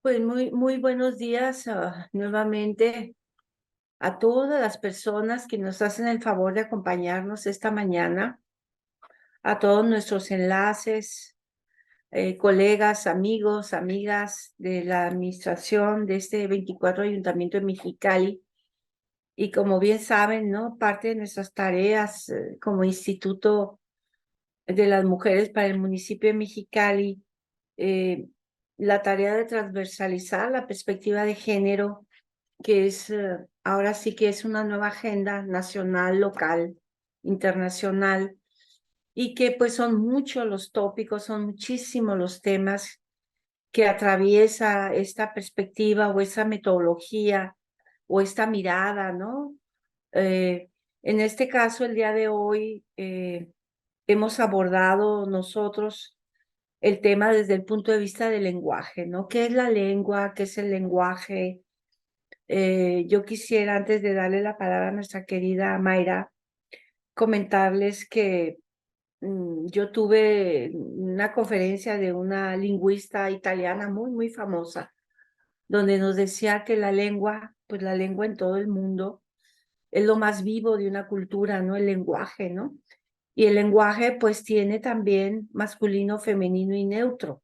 Pues muy buenos días nuevamente a todas las personas que nos hacen el favor de acompañarnos esta mañana, a todos nuestros enlaces, colegas, amigos, amigas de la administración de este 24 Ayuntamiento de Mexicali. Y como bien saben, ¿no? Parte de nuestras tareas como Instituto de las Mujeres para el municipio de Mexicali, eh, la tarea de transversalizar la perspectiva de género, que es ahora sí que es una nueva agenda nacional, local, internacional, y que pues son muchos los tópicos, son muchísimos los temas que atraviesa esta perspectiva o esa metodología o esta mirada, ¿no? En este caso, el día de hoy, hemos abordado nosotros el tema desde el punto de vista del lenguaje, ¿no? ¿Qué es la lengua? ¿Qué es el lenguaje? Yo quisiera, antes de darle la palabra a nuestra querida Mayra, comentarles que yo tuve una conferencia de una lingüista italiana muy famosa, donde nos decía que la lengua, pues la lengua en todo el mundo, es lo más vivo de una cultura, ¿no? El lenguaje, ¿no? Y el lenguaje, pues, tiene también masculino, femenino y neutro.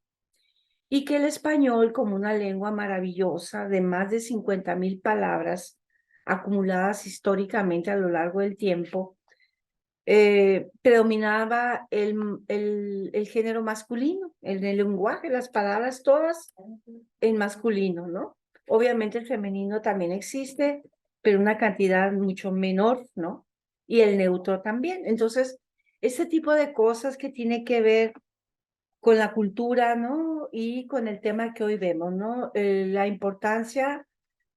Y que el español, como una lengua maravillosa de más de 50,000 palabras acumuladas históricamente a lo largo del tiempo, predominaba el género masculino, en el lenguaje, las palabras todas en masculino, ¿no? Obviamente el femenino también existe, pero una cantidad mucho menor, ¿no? Y el neutro también. Entonces, ese tipo de cosas que tiene que ver con la cultura, ¿no? Y con el tema que hoy vemos, ¿no? La importancia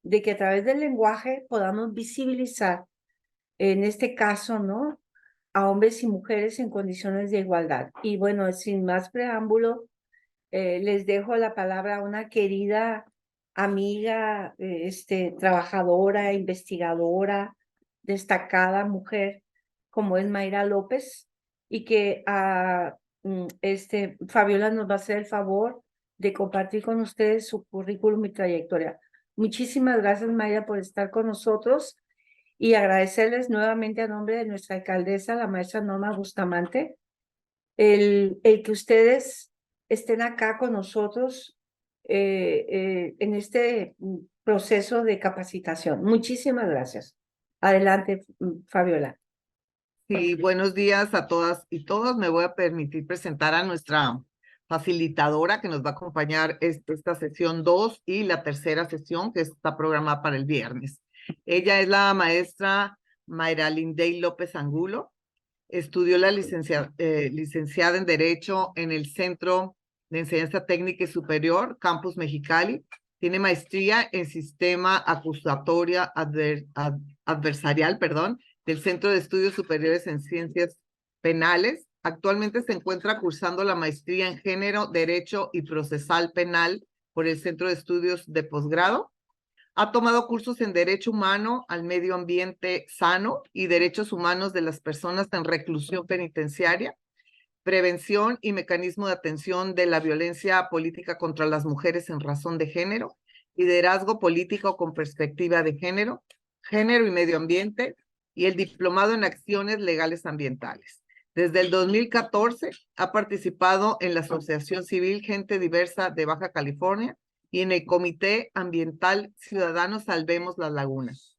de que a través del lenguaje podamos visibilizar, en este caso, ¿no? A hombres y mujeres en condiciones de igualdad. Y bueno, sin más preámbulo, les dejo la palabra a una querida amiga, trabajadora, investigadora, destacada mujer, como es Mayra López, y que Fabiola nos va a hacer el favor de compartir con ustedes su currículum y trayectoria. Muchísimas gracias, Mayra, por estar con nosotros y agradecerles nuevamente a nombre de nuestra alcaldesa, la maestra Norma Bustamante, el que ustedes estén acá con nosotros en este proceso de capacitación. Muchísimas gracias. Adelante, Fabiola. Sí, buenos días a todas y todos. Me voy a permitir presentar a nuestra facilitadora que nos va a acompañar esta sesión 2 y la tercera sesión que está programada para el viernes. Ella es la maestra Mayra Lindey López Angulo. Estudió la licenciada en Derecho en el Centro de Enseñanza Técnica y Superior, Campus Mexicali. Tiene maestría en Sistema Acusatoria Adversarial, del Centro de Estudios Superiores en Ciencias Penales. Actualmente se encuentra cursando la maestría en Género, Derecho y Procesal Penal por el Centro de Estudios de Posgrado. Ha tomado cursos en Derecho Humano al Medio Ambiente Sano y Derechos Humanos de las Personas en Reclusión Penitenciaria, Prevención y Mecanismo de Atención de la Violencia Política contra las Mujeres en Razón de Género, Liderazgo Político con Perspectiva de Género, Género y Medio Ambiente, y el Diplomado en Acciones Legales Ambientales. Desde el 2014 ha participado en la Asociación Civil Gente Diversa de Baja California y en el Comité Ambiental Ciudadano Salvemos las Lagunas.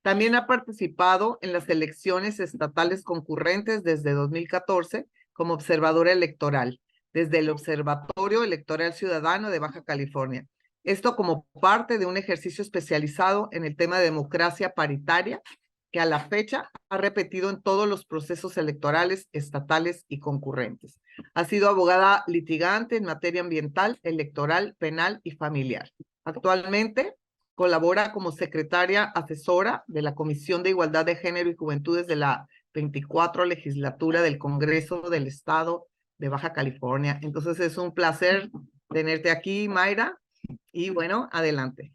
También ha participado en las elecciones estatales concurrentes desde 2014 como observadora electoral, desde el Observatorio Electoral Ciudadano de Baja California. Esto como parte de un ejercicio especializado en el tema de democracia paritaria, que a la fecha ha repetido en todos los procesos electorales estatales y concurrentes. Ha sido abogada litigante en materia ambiental, electoral, penal y familiar. Actualmente colabora como secretaria asesora de la Comisión de Igualdad de Género y Juventudes de la 24 legislatura del Congreso del Estado de Baja California. Entonces es un placer tenerte aquí, Mayra, y bueno, adelante.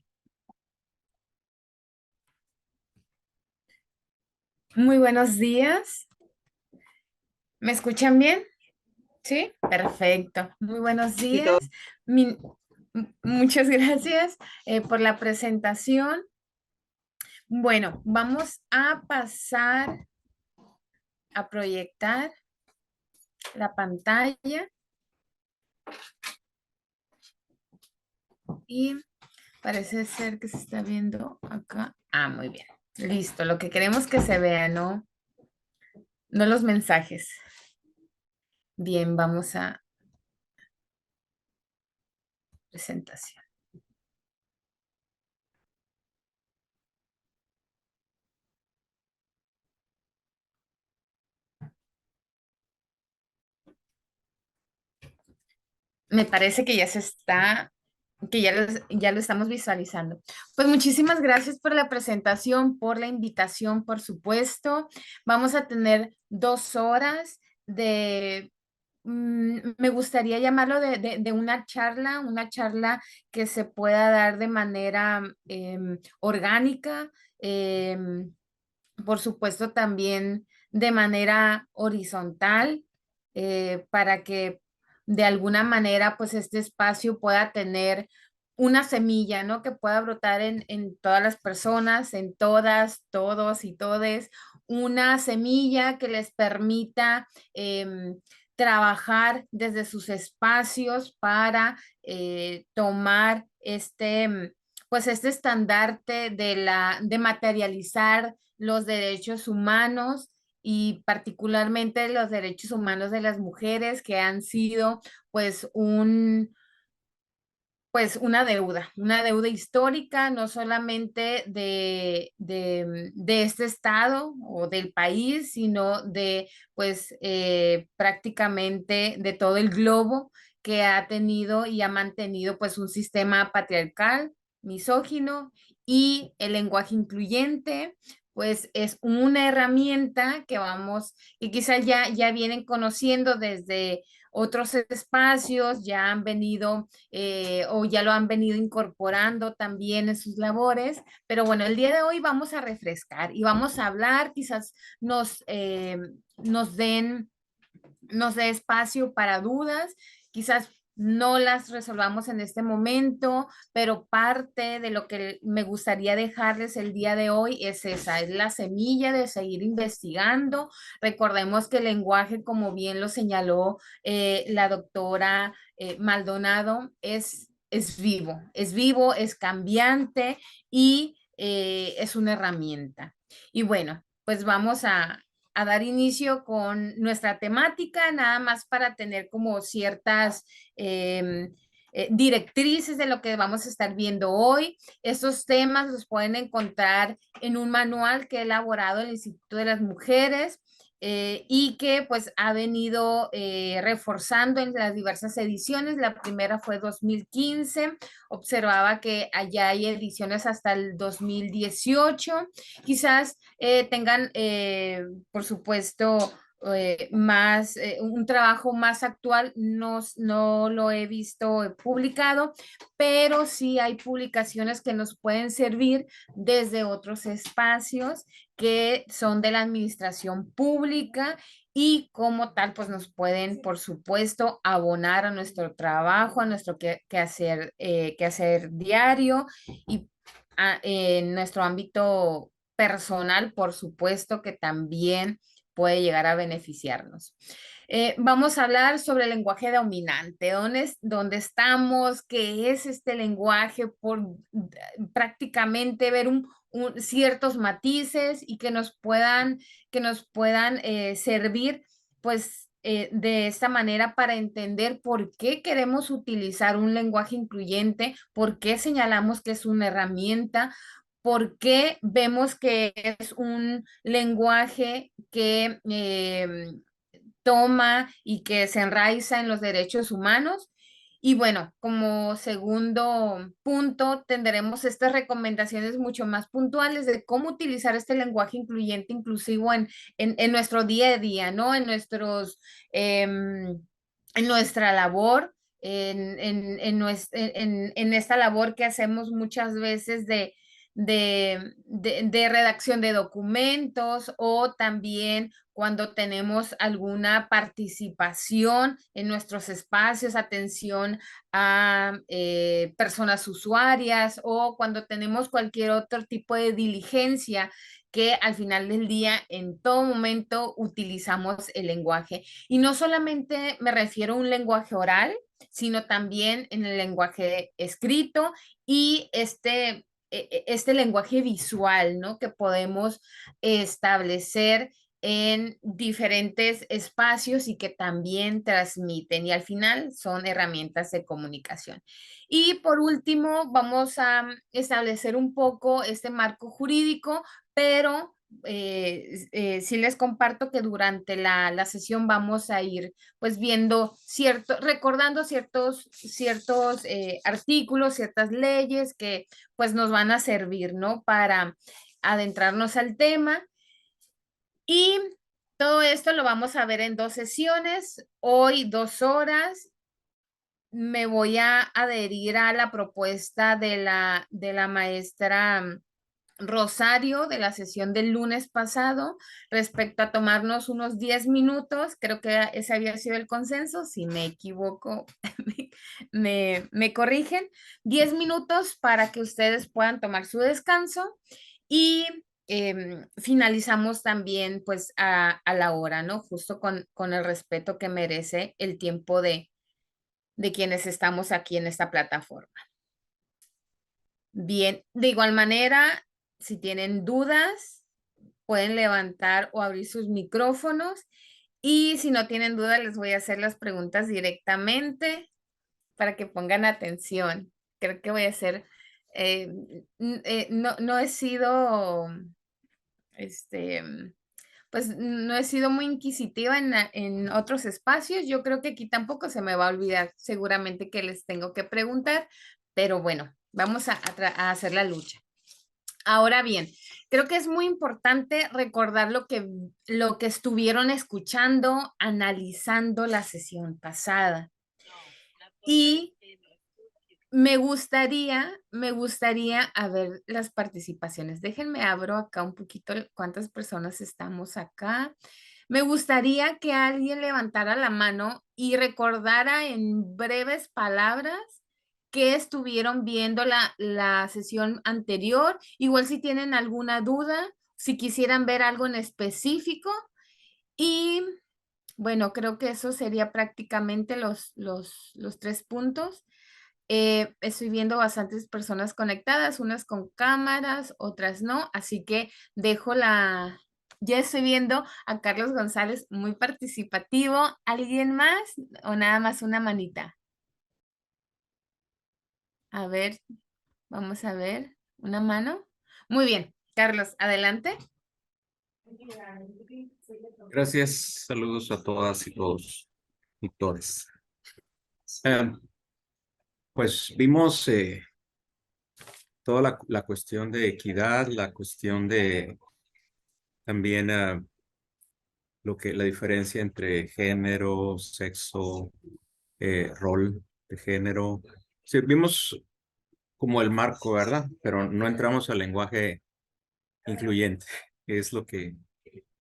Muy buenos días. ¿Me escuchan bien? Sí, perfecto. Muy buenos días. Mi Muchas gracias por la presentación. Bueno, vamos a pasar a proyectar la pantalla y parece ser que se está viendo acá. Ah, muy bien. Listo, lo que queremos que se vea, ¿no? No los mensajes. Bien, vamos a presentación. Me parece que ya se está, que ya lo estamos visualizando. Pues muchísimas gracias por la presentación, por la invitación, por supuesto. Vamos a tener 2 horas de, me gustaría llamarlo de una charla que se pueda dar de manera orgánica, por supuesto también de manera horizontal, para que de alguna manera pues este espacio pueda tener una semilla, ¿no? Que pueda brotar en todas las personas, en todas, todos y todes, una semilla que les permita trabajar desde sus espacios para tomar pues este estandarte de materializar los derechos humanos y particularmente los derechos humanos de las mujeres que han sido pues pues una deuda histórica, no solamente de este estado o del país, sino de pues prácticamente de todo el globo que ha tenido y ha mantenido pues un sistema patriarcal, misógino y el lenguaje incluyente. Pues es una herramienta que vamos, y quizás ya vienen conociendo desde otros espacios, ya han venido o ya lo han venido incorporando también en sus labores. Pero bueno, el día de hoy vamos a refrescar y vamos a hablar, quizás nos den, nos dé espacio para dudas, quizás no las resolvamos en este momento, pero parte de lo que me gustaría dejarles el día de hoy es esa, es la semilla de seguir investigando. Recordemos que el lenguaje, como bien lo señaló la doctora Maldonado, es vivo, es cambiante y es una herramienta. Y bueno, pues vamos a dar inicio con nuestra temática, nada más para tener como ciertas directrices de lo que vamos a estar viendo hoy. Estos temas los pueden encontrar en un manual que ha elaborado el Instituto de las Mujeres. Y que pues ha venido reforzando en las diversas ediciones. La primera fue 2015, observaba que allá hay ediciones hasta el 2018. Quizás tengan, por supuesto, un trabajo más actual, no lo he visto publicado, pero sí hay publicaciones que nos pueden servir desde otros espacios que son de la administración pública y como tal, pues nos pueden, por supuesto, abonar a nuestro trabajo, a nuestro quehacer diario y en nuestro ámbito personal, por supuesto, que también puede llegar a beneficiarnos. Vamos a hablar sobre el lenguaje dominante, dónde estamos, qué es este lenguaje, por prácticamente ver ciertos matices y que nos puedan servir, pues, de esta manera para entender por qué queremos utilizar un lenguaje incluyente, por qué señalamos que es una herramienta, por qué vemos que es un lenguaje que toma y que se enraiza en los derechos humanos. Y bueno, como segundo punto, tendremos estas recomendaciones mucho más puntuales de cómo utilizar este lenguaje incluyente, inclusivo en nuestro día a día, ¿no? En nuestra labor, en esta labor que hacemos muchas veces de redacción de documentos, o también cuando tenemos alguna participación en nuestros espacios, atención a personas usuarias, o cuando tenemos cualquier otro tipo de diligencia que al final del día, en todo momento, utilizamos el lenguaje. Y no solamente me refiero a un lenguaje oral, sino también en el lenguaje escrito y este lenguaje visual, ¿no? Que podemos establecer en diferentes espacios y que también transmiten, y al final son herramientas de comunicación. Y por último, vamos a establecer un poco este marco jurídico, pero sí les comparto que durante la sesión vamos a ir pues viendo recordando ciertos artículos, ciertas leyes que pues nos van a servir, ¿no? Para adentrarnos al tema. Y todo esto lo vamos a ver en 2 sesiones, hoy 2 horas. Me voy a adherir a la propuesta de la maestra Rosario de la sesión del lunes pasado respecto a tomarnos unos 10 minutos. Creo que ese había sido el consenso. Si me equivoco, me corrigen. 10 minutos para que ustedes puedan tomar su descanso, y finalizamos también pues a la hora, ¿no? Justo con el respeto que merece el tiempo de quienes estamos aquí en esta plataforma. Bien, de igual manera, si tienen dudas, pueden levantar o abrir sus micrófonos, y si no tienen duda, les voy a hacer las preguntas directamente para que pongan atención. Creo que voy a hacer, no he sido, pues no he sido muy inquisitiva en otros espacios. Yo creo que aquí tampoco se me va a olvidar seguramente que les tengo que preguntar, pero bueno, vamos a hacer la lucha. Ahora bien, creo que es muy importante recordar lo que estuvieron escuchando, analizando la sesión pasada. Y me gustaría a ver las participaciones. Déjenme abro acá un poquito cuántas personas estamos acá. Me gustaría que alguien levantara la mano y recordara en breves palabras que estuvieron viendo la sesión anterior. Igual si tienen alguna duda, si quisieran ver algo en específico. Y bueno, creo que eso sería prácticamente los 3 puntos. Estoy viendo bastantes personas conectadas, unas con cámaras, otras no, así que ya estoy viendo a Carlos González muy participativo. ¿Alguien más o nada más una manita? A ver, vamos a ver, una mano. Muy bien, Carlos, adelante. Gracias, saludos a todas y todos y todas. Pues vimos toda la cuestión de equidad, la cuestión de también la diferencia entre género, sexo, rol de género. Sí, vimos como el marco, ¿verdad? Pero no entramos al lenguaje incluyente, que es lo que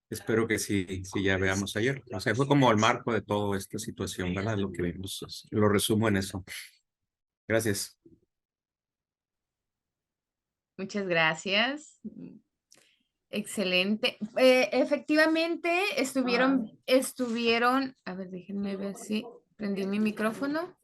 espero que sí ya veamos ayer. O sea, fue como el marco de toda esta situación, ¿verdad? Lo que vimos. Lo resumo en eso. Gracias. Muchas gracias. Excelente. Efectivamente, estuvieron, a ver, déjenme ver si prendí mi micrófono.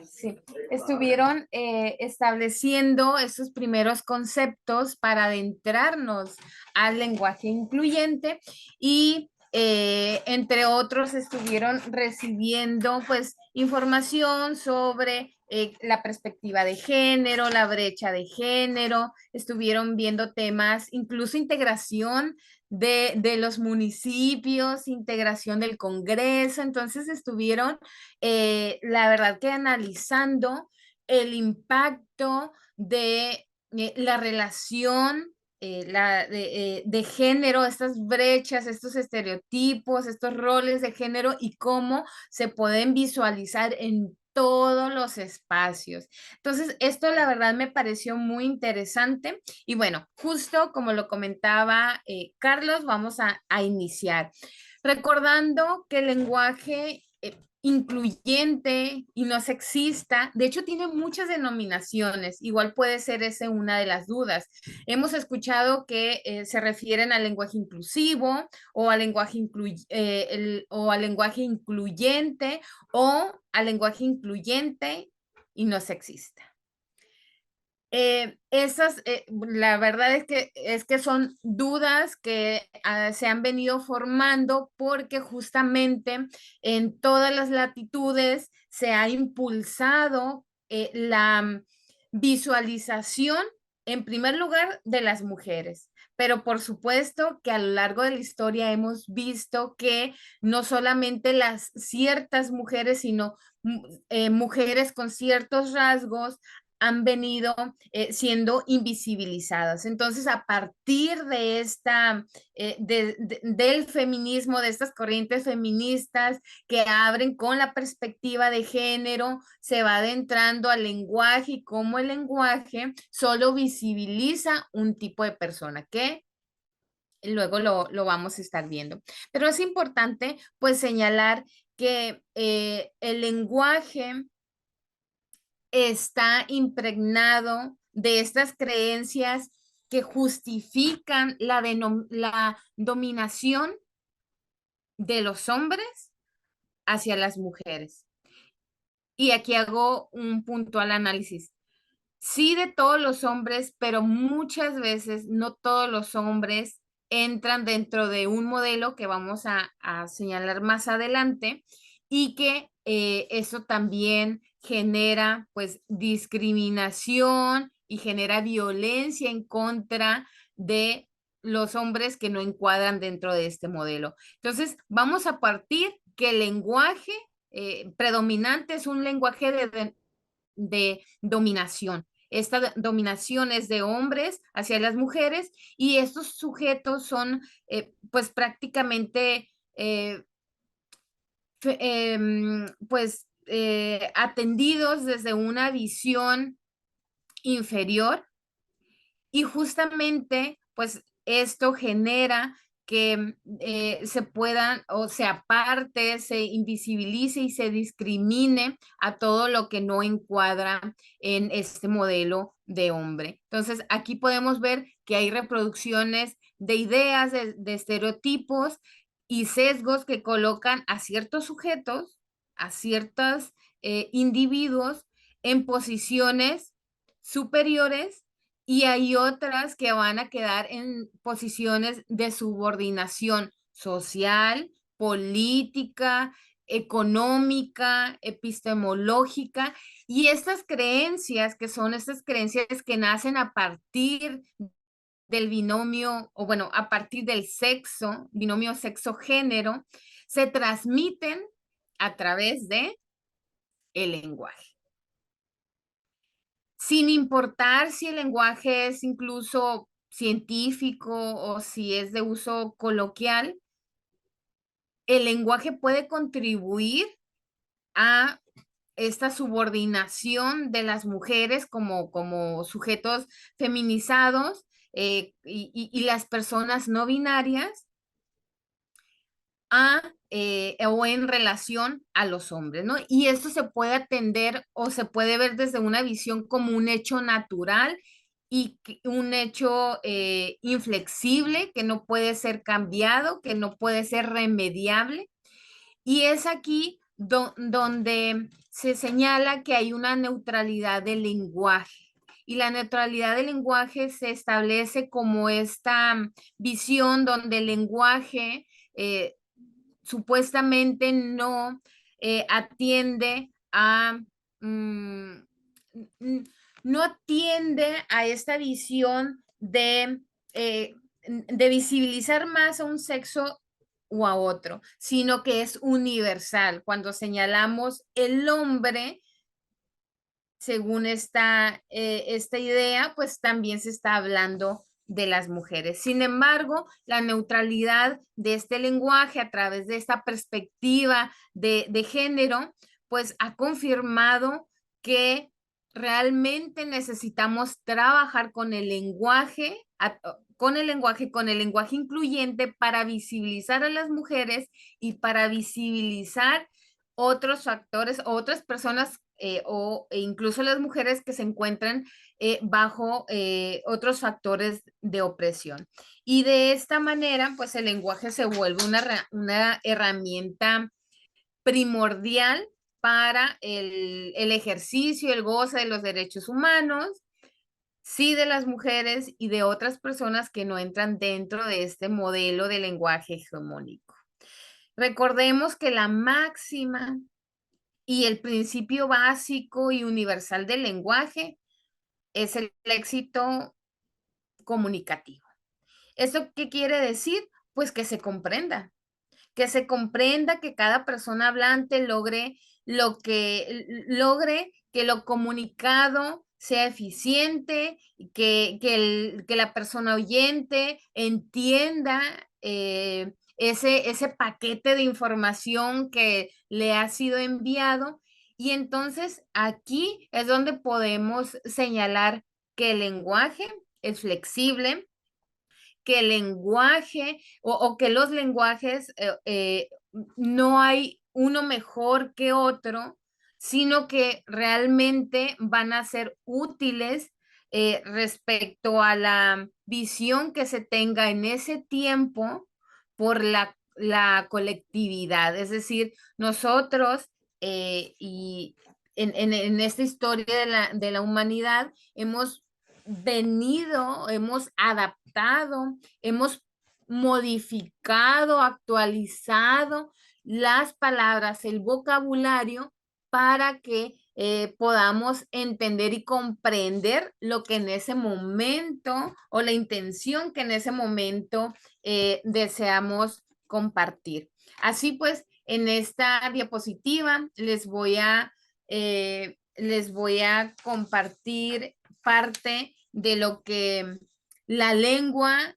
Sí, estuvieron estableciendo esos primeros conceptos para adentrarnos al lenguaje incluyente, y entre otros estuvieron recibiendo pues información sobre la perspectiva de género, la brecha de género. Estuvieron viendo temas, incluso integración de los municipios, integración del Congreso. Entonces estuvieron, la verdad que analizando el impacto de la relación de género, estas brechas, estos estereotipos, estos roles de género, y cómo se pueden visualizar en todos los espacios. Entonces, esto la verdad me pareció muy interesante y bueno, justo como lo comentaba Carlos, vamos a iniciar. Recordando que el lenguaje incluyente y no sexista, de hecho tiene muchas denominaciones, igual puede ser esa una de las dudas. Hemos escuchado que se refieren al lenguaje inclusivo o al lenguaje, o al lenguaje incluyente o al lenguaje incluyente y no sexista. La verdad es que son dudas que se han venido formando porque justamente en todas las latitudes se ha impulsado la visualización, en primer lugar, de las mujeres. Pero por supuesto que a lo largo de la historia hemos visto que no solamente las ciertas mujeres, sino mujeres con ciertos rasgos han venido siendo invisibilizadas. Entonces, a partir de del feminismo, de estas corrientes feministas que abren con la perspectiva de género, se va adentrando al lenguaje y cómo el lenguaje solo visibiliza un tipo de persona que luego lo vamos a estar viendo. Pero es importante pues señalar que el lenguaje está impregnado de estas creencias que justifican la dominación de los hombres hacia las mujeres. Y aquí hago un puntual análisis. Sí, de todos los hombres, pero muchas veces no todos los hombres entran dentro de un modelo que vamos a señalar más adelante y que eso también genera pues discriminación y genera violencia en contra de los hombres que no encuadran dentro de este modelo. Entonces, vamos a partir que el lenguaje predominante es un lenguaje de dominación. Esta dominación es de hombres hacia las mujeres y estos sujetos son pues prácticamente pues atendidos desde una visión inferior y justamente pues esto genera que se puedan o se aparte, se invisibilice y se discrimine a todo lo que no encuadra en este modelo de hombre. Entonces, aquí podemos ver que hay reproducciones de ideas, de estereotipos y sesgos que colocan a ciertos sujetos, a ciertos individuos en posiciones superiores y hay otras que van a quedar en posiciones de subordinación social, política, económica, epistemológica, y estas creencias, que son estas creencias que nacen a partir del binomio, o bueno, a partir del sexo, binomio sexo-género, se transmiten a través de el lenguaje. Sin importar si el lenguaje es incluso científico o si es de uso coloquial, el lenguaje puede contribuir a esta subordinación de las mujeres como sujetos feminizados y las personas no binarias o en relación a los hombres, ¿no? Y esto se puede atender o se puede ver desde una visión como un hecho natural y un hecho inflexible que no puede ser cambiado, que no puede ser remediable. Y es aquí donde se señala que hay una neutralidad del lenguaje. Y la neutralidad del lenguaje se establece como esta visión donde el lenguaje supuestamente no atiende a, no atiende a esta visión de visibilizar más a un sexo o a otro, sino que es universal. Cuando señalamos el hombre, según esta idea, pues también se está hablando de las mujeres. Sin embargo, la neutralidad de este lenguaje a través de esta perspectiva de género, pues ha confirmado que realmente necesitamos trabajar con el lenguaje, con el lenguaje incluyente para visibilizar a las mujeres y para visibilizar otros factores, otras personas e incluso las mujeres que se encuentran bajo otros factores de opresión. Y de esta manera, pues el lenguaje se vuelve una herramienta primordial para el ejercicio y el goce de los derechos humanos, sí, de las mujeres y de otras personas que no entran dentro de este modelo de lenguaje hegemónico. Recordemos que la máxima y el principio básico y universal del lenguaje es el éxito comunicativo. ¿Eso qué quiere decir? Pues que se comprenda, que cada persona hablante logre que lo comunicado sea eficiente, que la persona oyente entienda ese paquete de información que le ha sido enviado. Y entonces aquí es donde podemos señalar que el lenguaje es flexible, que el lenguaje o que los lenguajes no hay uno mejor que otro, sino que realmente van a ser útiles respecto a la visión que se tenga en ese tiempo por la colectividad. Es decir, nosotros y en esta historia de la humanidad hemos hemos adaptado, hemos modificado, actualizado las palabras, el vocabulario para que podamos entender y comprender lo que en ese momento o la intención que en ese momento deseamos compartir. Así pues, en esta diapositiva les voy a compartir parte de lo que la lengua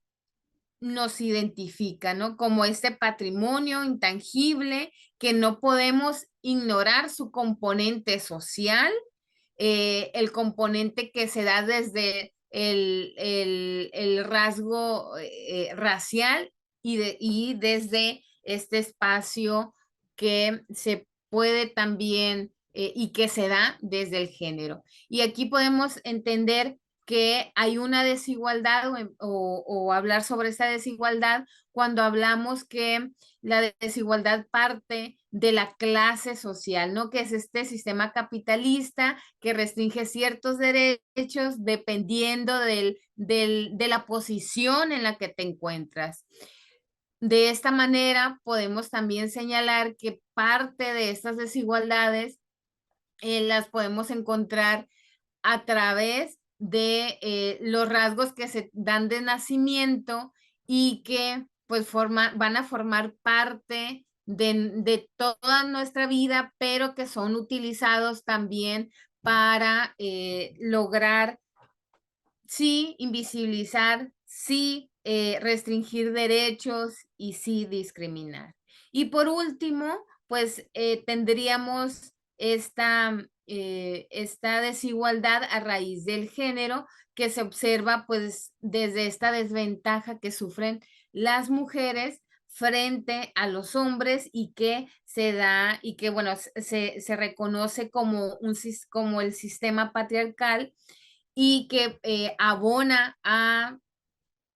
nos identifica, ¿no? Como este patrimonio intangible que no podemos ignorar su componente social, el componente que se da desde el rasgo racial y desde este espacio que se puede también y que se da desde el género. Y aquí podemos entender que hay una desigualdad o hablar sobre esa desigualdad cuando hablamos que la desigualdad parte de la clase social, ¿no? Que es este sistema capitalista que restringe ciertos derechos dependiendo de la posición en la que te encuentras. De esta manera podemos también señalar que parte de estas desigualdades las podemos encontrar a través de los rasgos que se dan de nacimiento y que pues van a formar parte de toda nuestra vida, pero que son utilizados también para lograr, sí, invisibilizar, sí, restringir derechos y sí, discriminar. Y por último, pues tendríamos esta desigualdad a raíz del género que se observa pues desde esta desventaja que sufren las mujeres frente a los hombres y que se da y que bueno, se reconoce como como el sistema patriarcal y que abona a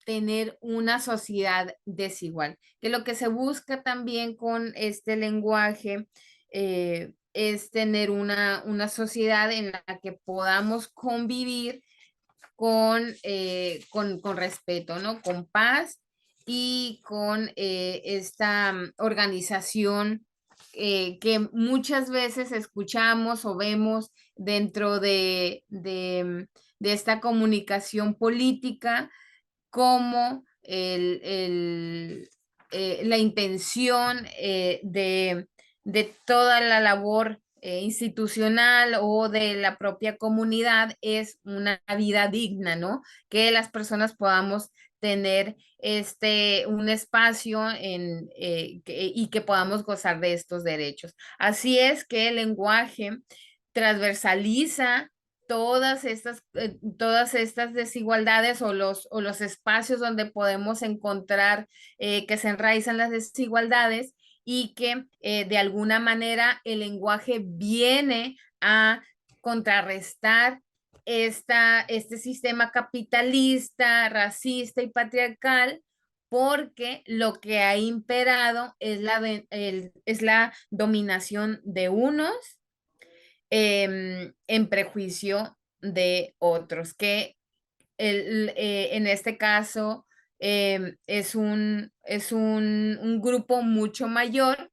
tener una sociedad desigual. Que lo que se busca también con este lenguaje es tener una sociedad en la que podamos convivir con respeto, ¿no? Con paz y con esta organización que muchas veces escuchamos o vemos dentro de esta comunicación política como la intención de toda la labor institucional o de la propia comunidad es una vida digna, ¿no? Que las personas podamos tener un espacio y que podamos gozar de estos derechos. Así es que el lenguaje transversaliza todas estas desigualdades o los espacios donde podemos encontrar que se enraizan las desigualdades y que de alguna manera el lenguaje viene a contrarrestar este sistema capitalista, racista y patriarcal, porque lo que ha imperado es la dominación de unos en prejuicio de otros, que en este caso es un grupo mucho mayor,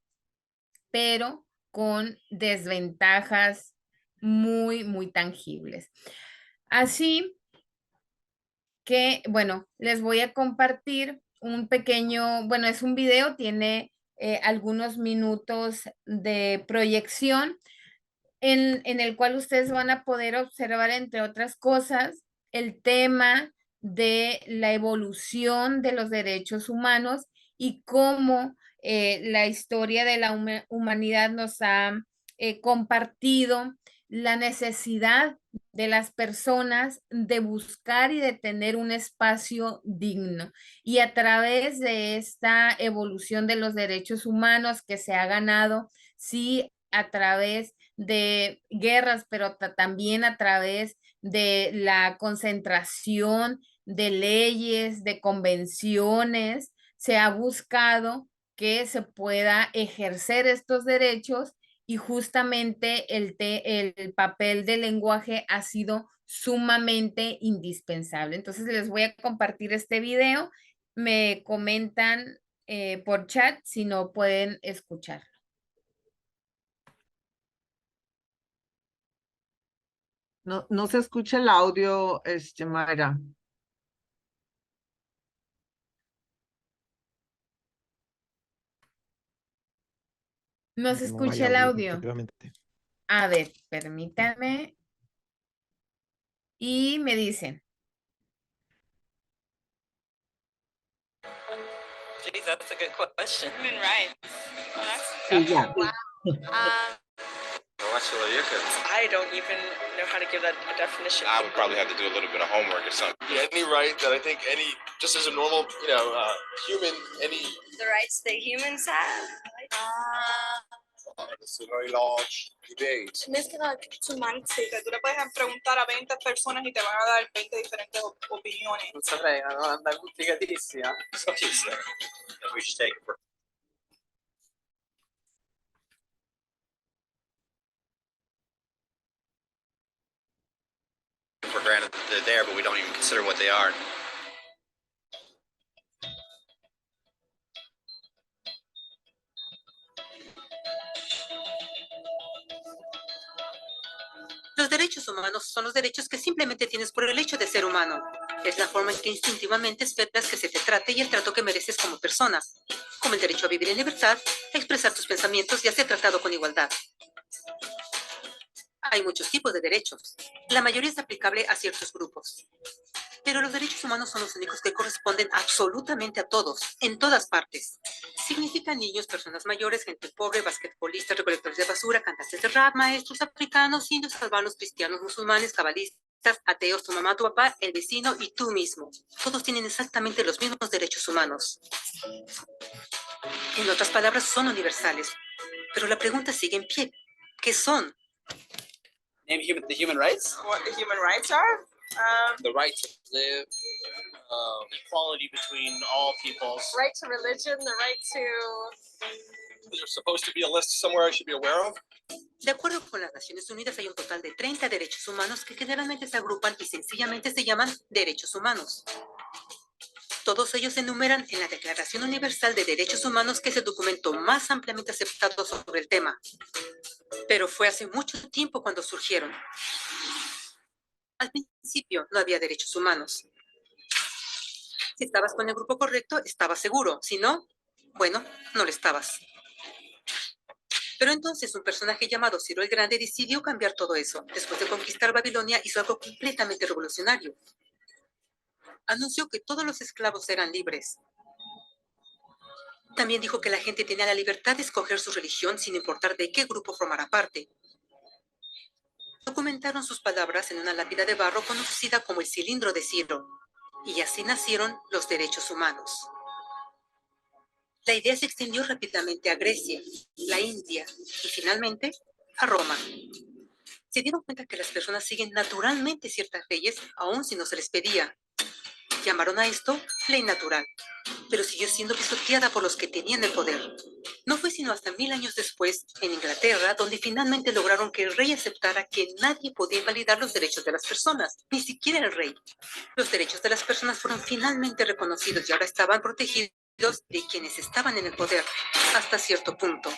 pero con desventajas muy, muy tangibles. Así que, bueno, les voy a compartir un pequeño, bueno, es un video, tiene algunos minutos de proyección en el cual ustedes van a poder observar, entre otras cosas, el tema de la evolución de los derechos humanos y cómo la historia de la humanidad nos ha compartido la necesidad de las personas de buscar y de tener un espacio digno. Y a través de esta evolución de los derechos humanos que se ha ganado, sí, a través de guerras, pero también a través de la concentración de leyes, de convenciones, se ha buscado que se pueda ejercer estos derechos y justamente el papel del lenguaje ha sido sumamente indispensable. Entonces les voy a compartir este video. Me comentan por chat si no pueden escuchar. No se escucha el audio, Mayra. No se No hay escucha el audio. efectivamente. A ver, permítanme. Y me dicen. Geez, that's a good question. Human rights. Well, that's Sí, ya. I don't even know how to give that a definition. I would probably have to do a little bit of homework or something. Yeah, any right that I think just as a normal, human, The rights that humans have. it's a very large debate. Que tú le puedes preguntar a 20 personas y te van a dar 20 diferentes opiniones. Non saprei, è una domanda complicatissima. So you say that we should take it for granted that they're there, but we don't even consider what they are. Los derechos humanos son los derechos que simplemente tienes por el hecho de ser humano. Es la forma en que instintivamente esperas que se te trate y el trato que mereces como persona, como el derecho a vivir en libertad, a expresar tus pensamientos y a ser tratado con igualdad. Hay muchos tipos de derechos. La mayoría es aplicable a ciertos grupos. Pero los derechos humanos son los únicos que corresponden absolutamente a todos, en todas partes. Significan niños, personas mayores, gente pobre, basquetbolistas, recolectores de basura, cantantes de rap, maestros, africanos, indios, albanos, cristianos, musulmanes, cabalistas, ateos, tu mamá, tu papá, el vecino y tú mismo. Todos tienen exactamente los mismos derechos humanos. En otras palabras, son universales. Pero la pregunta sigue en pie. ¿Qué son? Name the human rights? What the human rights are? The right to live, Equality between all peoples. Right to religion, the right to... there's supposed to be a list somewhere I should be aware of. De acuerdo con las Naciones Unidas, hay un total de 30 derechos humanos que generalmente se agrupan y sencillamente se llaman derechos humanos. Todos ellos se enumeran en la Declaración Universal de Derechos Humanos, que es el documento más ampliamente aceptado sobre el tema. Pero fue hace mucho tiempo cuando surgieron. Al principio no había derechos humanos. Si estabas con el grupo correcto, estabas seguro. Si no, bueno, no lo estabas. Pero entonces un personaje llamado Ciro el Grande decidió cambiar todo eso. Después de conquistar Babilonia, hizo algo completamente revolucionario. anunció que todos los esclavos eran libres. También dijo que la gente tenía la libertad de escoger su religión sin importar de qué grupo formara parte. Documentaron sus palabras en una lápida de barro conocida como el cilindro de Ciro, y así nacieron los derechos humanos. La idea se extendió rápidamente a Grecia, la India y finalmente a Roma. Se dieron cuenta que las personas siguen naturalmente ciertas leyes aun si no se les pedía. Llamaron a esto ley natural, pero siguió siendo pisoteada por los que tenían el poder. No fue sino hasta 1000 años después, en Inglaterra, donde finalmente lograron que el rey aceptara que nadie podía invalidar los derechos de las personas, ni siquiera el rey. Los derechos de las personas fueron finalmente reconocidos y ahora estaban protegidos de quienes estaban en el poder, hasta cierto punto.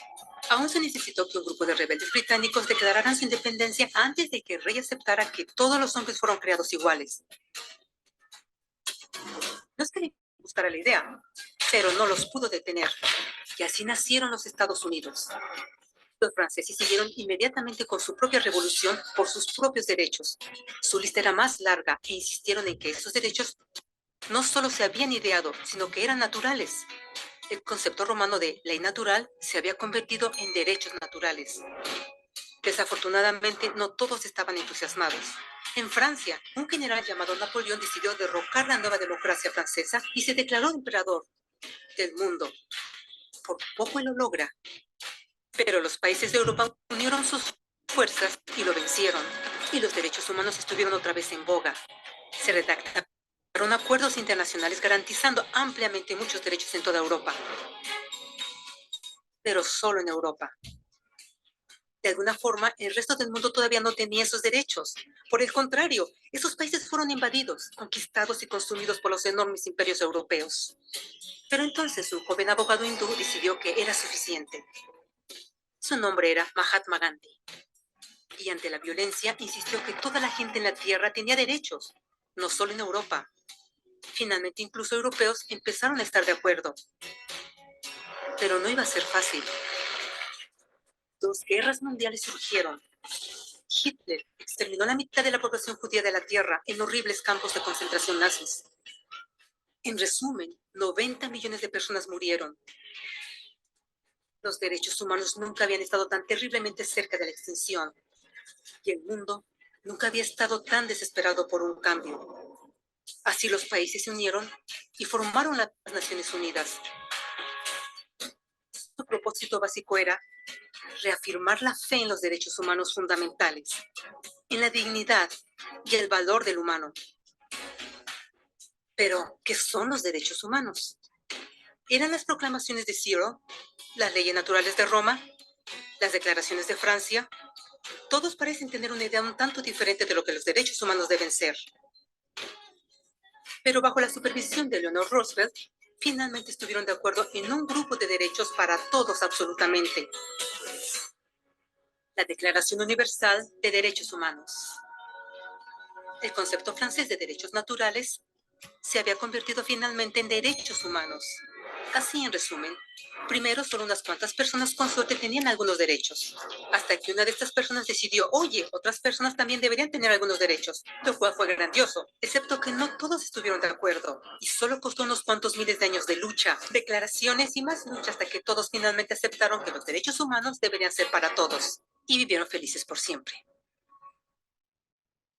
Aún se necesitó que un grupo de rebeldes británicos declararan su independencia antes de que el rey aceptara que todos los hombres fueron creados iguales. No es que le gustara la idea, pero no los pudo detener. Y así nacieron los Estados Unidos. Los franceses siguieron inmediatamente con su propia revolución por sus propios derechos. Su lista era más larga e insistieron en que esos derechos no solo se habían ideado, sino que eran naturales. El concepto romano de ley natural se había convertido en derechos naturales. Desafortunadamente, no todos estaban entusiasmados. En Francia, un general llamado Napoleón decidió derrocar la nueva democracia francesa y se declaró emperador del mundo. Por poco lo logra, pero los países de Europa unieron sus fuerzas y lo vencieron, y los derechos humanos estuvieron otra vez en boga. Se redactaron acuerdos internacionales garantizando ampliamente muchos derechos en toda Europa, pero solo en Europa. De alguna forma, el resto del mundo todavía no tenía esos derechos. Por el contrario, esos países fueron invadidos, conquistados y consumidos por los enormes imperios europeos. Pero entonces un joven abogado hindú decidió que era suficiente. Su nombre era Mahatma Gandhi. Y ante la violencia insistió que toda la gente en la tierra tenía derechos, no solo en Europa. Finalmente, incluso europeos empezaron a estar de acuerdo. Pero no iba a ser fácil. 2 guerras mundiales surgieron. Hitler exterminó la mitad de la población judía de la tierra en horribles campos de concentración nazis. En resumen, 90 millones de personas murieron. Los derechos humanos nunca habían estado tan terriblemente cerca de la extinción. Y el mundo nunca había estado tan desesperado por un cambio. Así los países se unieron y formaron las Naciones Unidas. Su propósito básico era reafirmar la fe en los derechos humanos fundamentales, en la dignidad y el valor del humano. Pero, ¿qué son los derechos humanos? ¿Eran las proclamaciones de Ciro, las leyes naturales de Roma, las declaraciones de Francia? Todos parecen tener una idea un tanto diferente de lo que los derechos humanos deben ser. Pero bajo la supervisión de Eleanor Roosevelt, finalmente estuvieron de acuerdo en un grupo de derechos para todos absolutamente. La Declaración Universal de Derechos Humanos. El concepto francés de derechos naturales se había convertido finalmente en derechos humanos. Así, en resumen, primero solo unas cuantas personas con suerte tenían algunos derechos, hasta que una de estas personas decidió, oye, otras personas también deberían tener algunos derechos, lo cual fue grandioso, excepto que no todos estuvieron de acuerdo, y solo costó unos cuantos miles de años de lucha, declaraciones y más lucha hasta que todos finalmente aceptaron que los derechos humanos deberían ser para todos, y vivieron felices por siempre.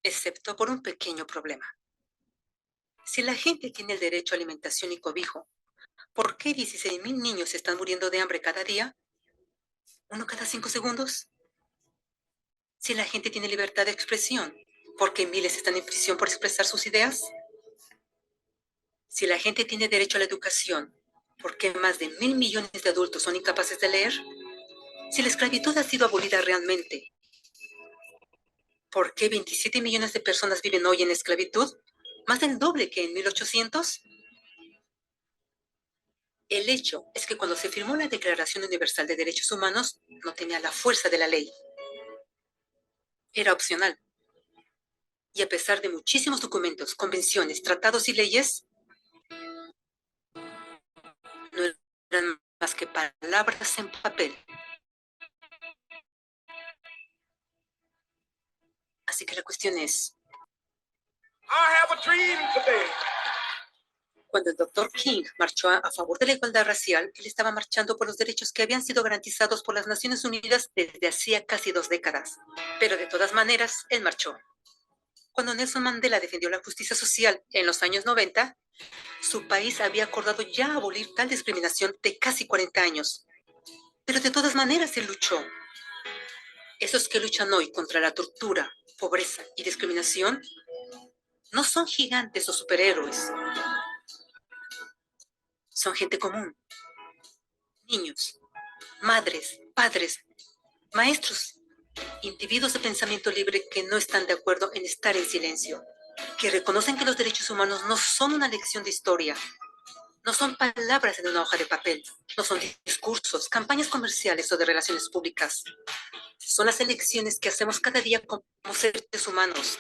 Excepto por un pequeño problema. Si la gente tiene el derecho a alimentación y cobijo, ¿por qué 16,000 niños están muriendo de hambre cada día? ¿Uno cada 5 segundos? Si la gente tiene libertad de expresión, ¿por qué miles están en prisión por expresar sus ideas? Si la gente tiene derecho a la educación, ¿por qué más de 1,000 millones de adultos son incapaces de leer? Si la esclavitud ha sido abolida realmente, ¿por qué 27 millones de personas viven hoy en esclavitud? ¿Más del doble que en 1800? El hecho es que cuando se firmó la Declaración Universal de Derechos Humanos, no tenía la fuerza de la ley. Era opcional. Y a pesar de muchísimos documentos, convenciones, tratados y leyes, no eran más que palabras en papel. Así que la cuestión es, I have a dream today. Cuando el Dr. King marchó a favor de la igualdad racial, él estaba marchando por los derechos que habían sido garantizados por las Naciones Unidas desde hacía casi 2 décadas. Pero de todas maneras, él marchó. Cuando Nelson Mandela defendió la justicia social en los años 90, su país había acordado ya abolir tal discriminación de casi 40 años. Pero de todas maneras él luchó. Esos que luchan hoy contra la tortura, pobreza y discriminación no son gigantes o superhéroes. Son gente común. Niños, madres, padres, maestros, individuos de pensamiento libre que no están de acuerdo en estar en silencio, que reconocen que los derechos humanos no son una lección de historia, no son palabras en una hoja de papel, no son discursos, campañas comerciales o de relaciones públicas. Son las elecciones que hacemos cada día como seres humanos.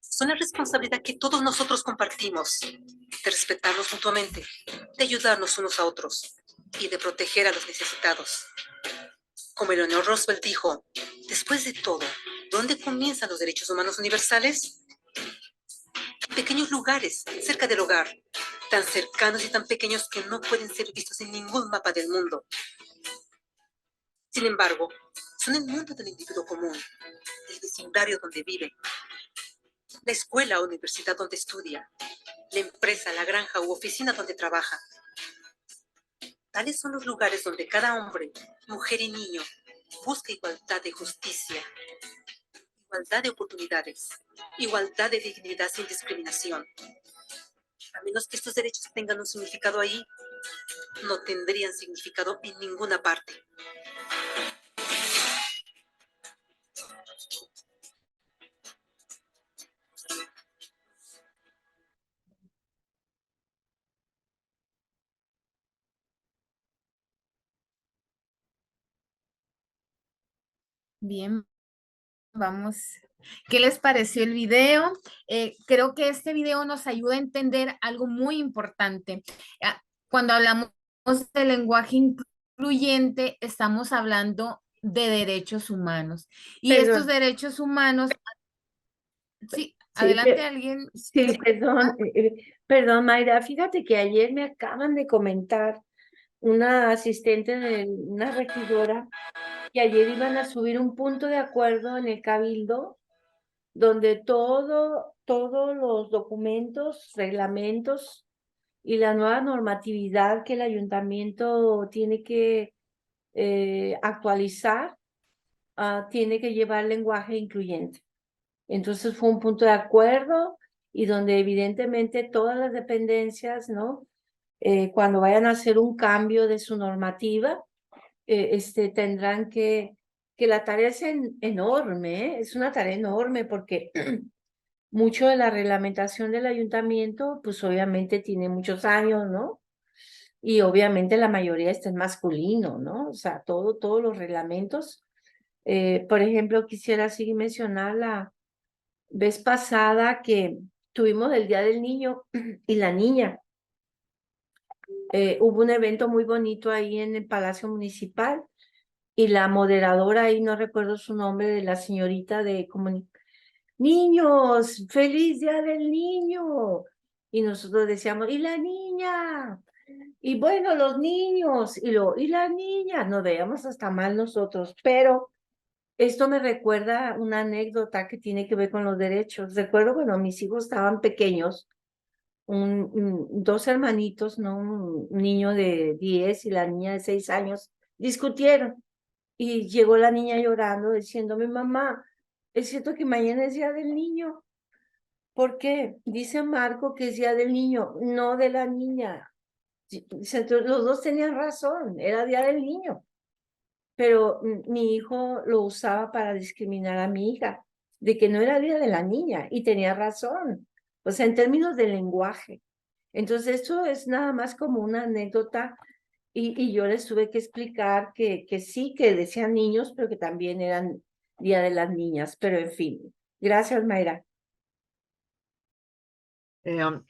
Son la responsabilidad que todos nosotros compartimos, de respetarnos mutuamente, de ayudarnos unos a otros y de proteger a los necesitados. Como Eleanor Roosevelt dijo, después de todo, ¿dónde comienzan los derechos humanos universales? En pequeños lugares, cerca del hogar, tan cercanos y tan pequeños que no pueden ser vistos en ningún mapa del mundo. Sin embargo, son el mundo del individuo común, el vecindario donde vive, la escuela o universidad donde estudia, la empresa, la granja u oficina donde trabaja. Tales son los lugares donde cada hombre, mujer y niño busca igualdad de justicia, igualdad de oportunidades, igualdad de dignidad sin discriminación. A menos que estos derechos tengan un significado ahí, no tendrían significado en ninguna parte. Bien, vamos. ¿Qué les pareció el video? Creo que este video nos ayuda a entender algo muy importante. Cuando hablamos de lenguaje incluyente, estamos hablando de derechos humanos. Y estos Perdón. derechos humanos, sí, Sí, adelante alguien. Sí, perdón, Mayra. Fíjate que ayer me acaban de comentar una asistente de una regidora que ayer iban a subir un punto de acuerdo en el Cabildo donde todos los documentos, reglamentos y la nueva normatividad que el ayuntamiento tiene que actualizar, tiene que llevar lenguaje incluyente. Entonces fue un punto de acuerdo y donde evidentemente todas las dependencias, ¿no? Cuando vayan a hacer un cambio de su normativa, tendrán que la tarea es enorme, es una tarea enorme porque mucho de la reglamentación del ayuntamiento, pues obviamente tiene muchos años, ¿no? Y obviamente la mayoría está en masculino, ¿no? O sea, todos los reglamentos. Por ejemplo, quisiera así mencionar la vez pasada que tuvimos el Día del Niño y la Niña. Hubo un evento muy bonito ahí en el Palacio Municipal y la moderadora ahí, no recuerdo su nombre, de la señorita de comunicación. Niños, feliz Día del Niño. Y nosotros decíamos, ¿y la niña? Y bueno, los niños, y la niña. Nos veíamos hasta mal nosotros, pero esto me recuerda una anécdota que tiene que ver con los derechos. Recuerdo, bueno, mis hijos estaban pequeños, dos hermanitos, ¿no? Un niño de 10 y la niña de 6 años, discutieron. Y llegó la niña llorando, diciéndome, mamá, es cierto que mañana es Día del Niño. ¿Por qué? Dice Marco que es Día del Niño, no de la niña. Entonces, los dos tenían razón, era Día del Niño. Pero mi hijo lo usaba para discriminar a mi hija, de que no era Día de la Niña, y tenía razón. O sea, en términos de lenguaje. Entonces, esto es nada más como una anécdota, y yo les tuve que explicar que sí, que decían niños, pero que también eran Día de las Niñas. Pero en fin, gracias, Mayra.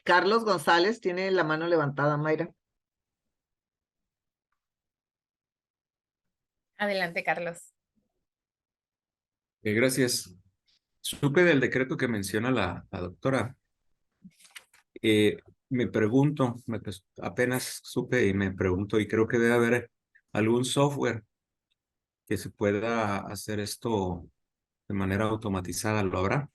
Carlos González tiene la mano levantada, Mayra. Adelante, Carlos. Gracias. Supe del decreto que menciona la doctora. me pregunto, apenas supe y me pregunto, y creo que debe haber algún software que se pueda hacer esto de manera automatizada, ¿lo habrá?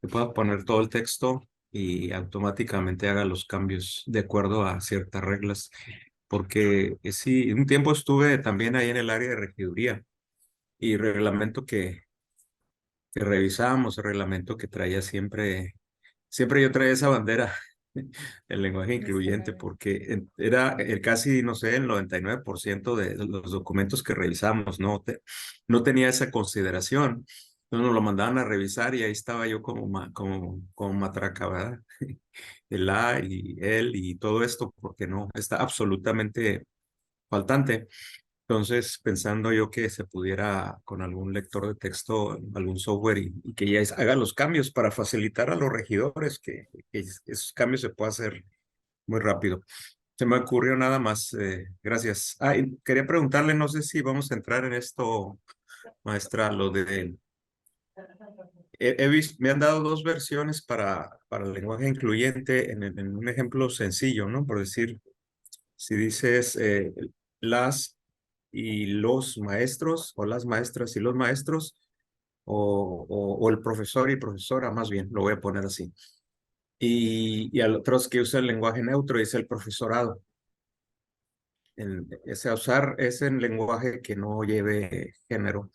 Que pueda poner todo el texto y automáticamente haga los cambios de acuerdo a ciertas reglas. Porque sí, un tiempo estuve también ahí en el área de regiduría y reglamento que revisábamos, el reglamento que traía siempre yo traía esa bandera, el lenguaje incluyente, porque era casi, no sé, el 99% de los documentos que revisamos, no tenía esa consideración. Entonces nos lo mandaban a revisar y ahí estaba yo como matraca, ¿verdad? El A y él y todo esto, porque no, está absolutamente faltante. Entonces, pensando yo que se pudiera con algún lector de texto, algún software y que ya haga los cambios para facilitar a los regidores que esos cambios se puedan hacer muy rápido. Se me ocurrió nada más. Gracias. Y quería preguntarle, no sé si vamos a entrar en esto, maestra, lo de... me han dado dos versiones para el lenguaje incluyente en un ejemplo sencillo, ¿no? Por decir, si dices las y los maestros, o las maestras y los maestros, o el profesor y profesora, más bien, lo voy a poner así. Y al otros que usa el lenguaje neutro, dice el profesorado. Ese usar ese lenguaje que no lleve género,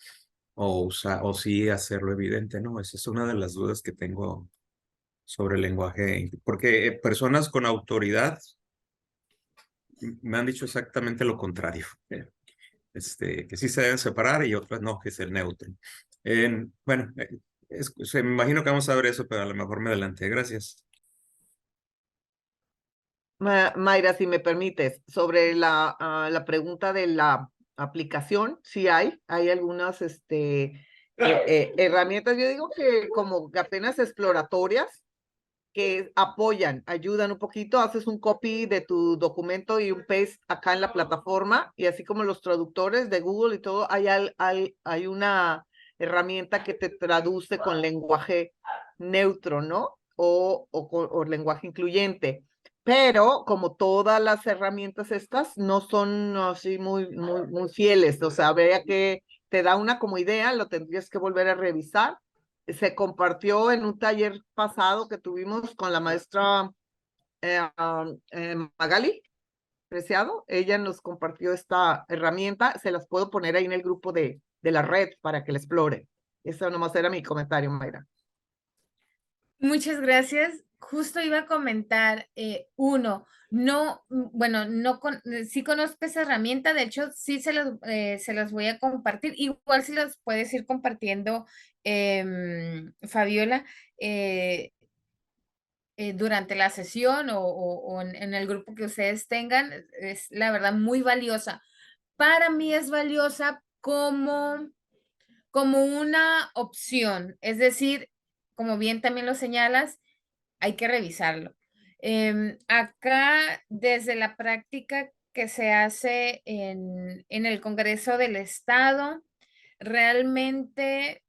o sí hacerlo evidente, ¿no? Esa es una de las dudas que tengo sobre el lenguaje, porque personas con autoridad me han dicho exactamente lo contrario. Que sí se deben separar y otras no, que es el neutro. Bueno, me imagino que vamos a ver eso, pero a lo mejor me adelanté. Gracias. Mayra, si me permites, sobre la pregunta de la aplicación, sí hay algunas herramientas, yo digo que como que apenas exploratorias, que apoyan, ayudan un poquito, haces un copy de tu documento y un paste acá en la plataforma, y así como los traductores de Google y todo, hay una herramienta que te traduce con lenguaje neutro, ¿no? O lenguaje incluyente. Pero como todas las herramientas estas no son así muy fieles, o sea, habría que te da una como idea, lo tendrías que volver a revisar. Se compartió en un taller pasado que tuvimos con la maestra Magali Preciado. Ella nos compartió esta herramienta. Se las puedo poner ahí en el grupo de la red para que la explore. Eso nomás era mi comentario, Mayra. Muchas gracias. Justo iba a comentar, sí conozco esa herramienta, de hecho sí se las voy a compartir, igual si las puedes ir compartiendo, Fabiola, durante la sesión o en el grupo que ustedes tengan, es la verdad muy valiosa. Para mí es valiosa como una opción, es decir, como bien también lo señalas, hay que revisarlo. Acá, desde la práctica que se hace en el Congreso del Estado, realmente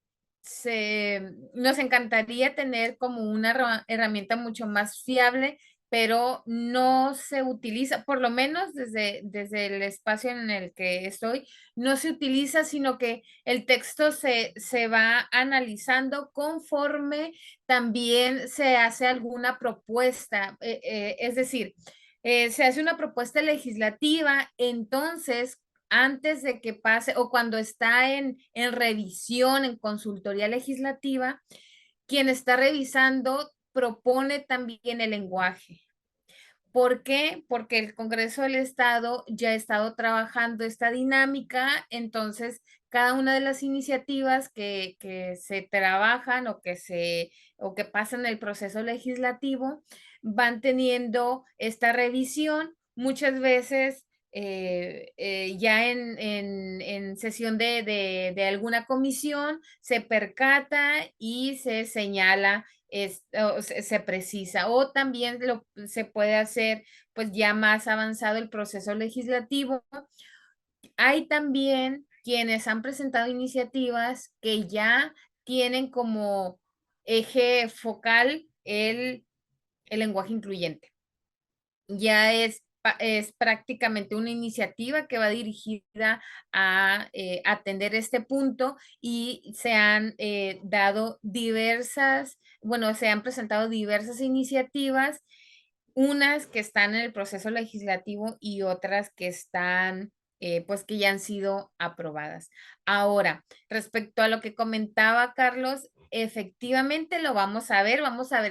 nos encantaría tener como una herramienta mucho más fiable, pero no se utiliza, por lo menos desde el espacio en el que estoy, no se utiliza, sino que el texto se va analizando conforme también se hace alguna propuesta, es decir, se hace una propuesta legislativa, entonces antes de que pase o cuando está en revisión, en consultoría legislativa, quien está revisando propone también el lenguaje. ¿Por qué? Porque el Congreso del Estado ya ha estado trabajando esta dinámica, entonces cada una de las iniciativas que se trabajan o que pasan el proceso legislativo van teniendo esta revisión. Muchas veces ya en sesión de alguna comisión se percata y se señala, se precisa, o también se puede hacer pues ya más avanzado el proceso legislativo. Hay también quienes han presentado iniciativas que ya tienen como eje focal el lenguaje incluyente. es prácticamente una iniciativa que va dirigida a atender este punto y se han dado se han presentado diversas iniciativas, unas que están en el proceso legislativo y otras que están, pues que ya han sido aprobadas. Ahora, respecto a lo que comentaba Carlos, efectivamente lo vamos a ver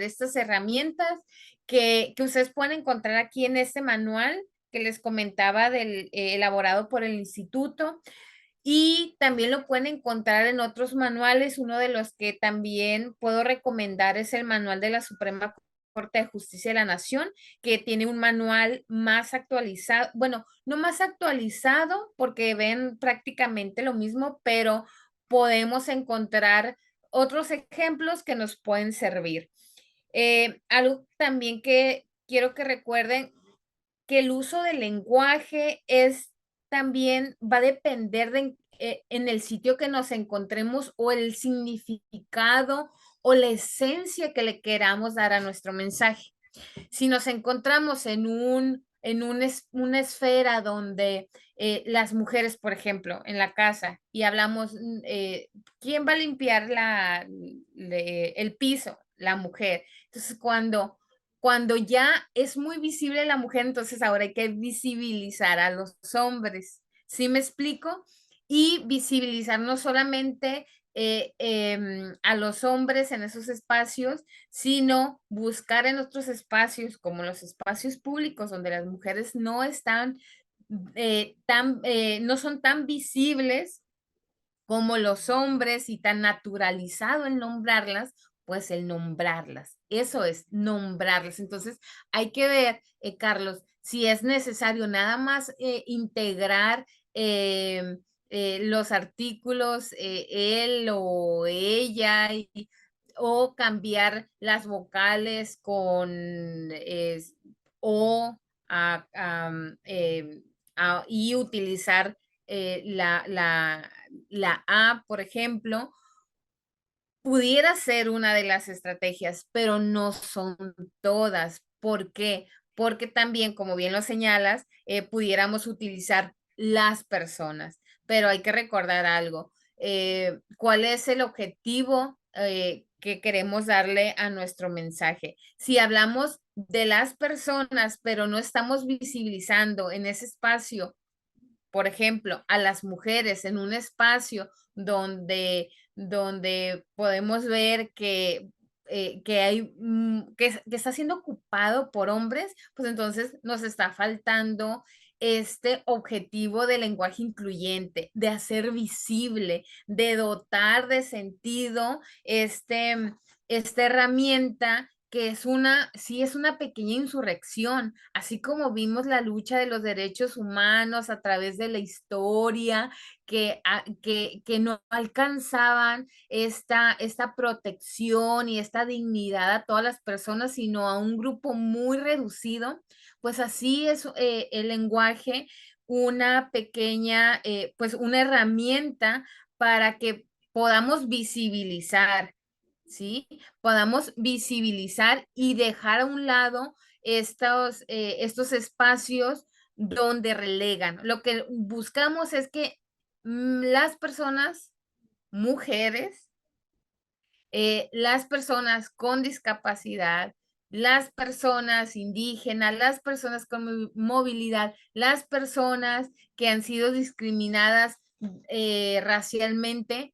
estas herramientas que ustedes pueden encontrar aquí en este manual que les comentaba elaborado por el instituto. Y también lo pueden encontrar en otros manuales. Uno de los que también puedo recomendar es el manual de la Suprema Corte de Justicia de la Nación, que tiene un manual más actualizado, bueno, no más actualizado porque ven prácticamente lo mismo, pero podemos encontrar otros ejemplos que nos pueden servir. Algo también que quiero que recuerden, que el uso del lenguaje también va a depender en el sitio que nos encontremos o el significado o la esencia que le queramos dar a nuestro mensaje. Si nos encontramos en una esfera donde las mujeres, por ejemplo, en la casa y hablamos, ¿quién va a limpiar el piso? La mujer. Entonces, cuando ya es muy visible la mujer, entonces ahora hay que visibilizar a los hombres. ¿Sí me explico? Y visibilizar no solamente a los hombres en esos espacios, sino buscar en otros espacios, como los espacios públicos, donde las mujeres no están no son tan visibles como los hombres y tan naturalizado el nombrarlas, pues el nombrarlas. Eso es, nombrarlas. Entonces, hay que ver, Carlos, si es necesario nada más integrar los artículos, él o ella, o cambiar las vocales con o y utilizar la A, por ejemplo, pudiera ser una de las estrategias, pero no son todas. ¿Por qué? Porque también, como bien lo señalas, pudiéramos utilizar las personas, pero hay que recordar algo. ¿Cuál es el objetivo que queremos darle a nuestro mensaje? Si hablamos de las personas, pero no estamos visibilizando en ese espacio, por ejemplo, a las mujeres en un espacio donde podemos ver que está siendo ocupado por hombres, pues entonces nos está faltando este objetivo de lenguaje incluyente, de hacer visible, de dotar de sentido esta herramienta que sí es una pequeña insurrección, así como vimos la lucha de los derechos humanos a través de la historia, que no alcanzaban esta protección y esta dignidad a todas las personas, sino a un grupo muy reducido, pues así es el lenguaje una pequeña, pues una herramienta para que podamos visibilizar, ¿sí? Podamos visibilizar y dejar a un lado estos espacios donde relegan. Lo que buscamos es que las personas, mujeres, las personas con discapacidad, las personas indígenas, las personas con movilidad, las personas que han sido discriminadas racialmente,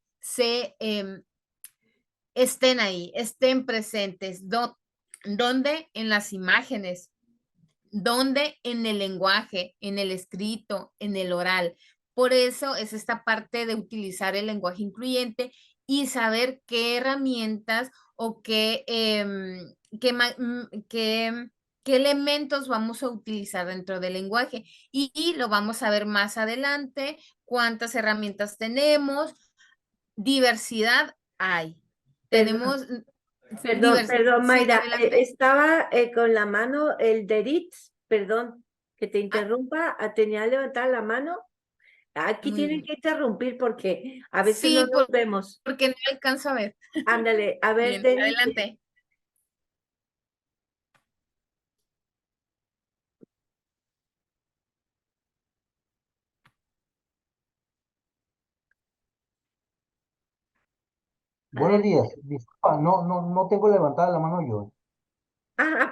estén ahí, estén presentes. ¿Dónde? En las imágenes. ¿Dónde? En el lenguaje, en el escrito, en el oral. Por eso es esta parte de utilizar el lenguaje incluyente y saber qué herramientas o qué elementos vamos a utilizar dentro del lenguaje. Y lo vamos a ver más adelante, cuántas herramientas tenemos, diversidad hay. Tenemos Perdón, sí, Mayra, adelante. estaba con la mano el Deritz, perdón que te interrumpa, tenía levantada la mano. Aquí Muy tienen bien. que interrumpir porque a veces Sí, no nos vemos. porque no alcanzo a ver. Ándale, a ver, Bien, Deritz. adelante. Buenos Adelante. días. Disculpa, no tengo levantada la mano yo.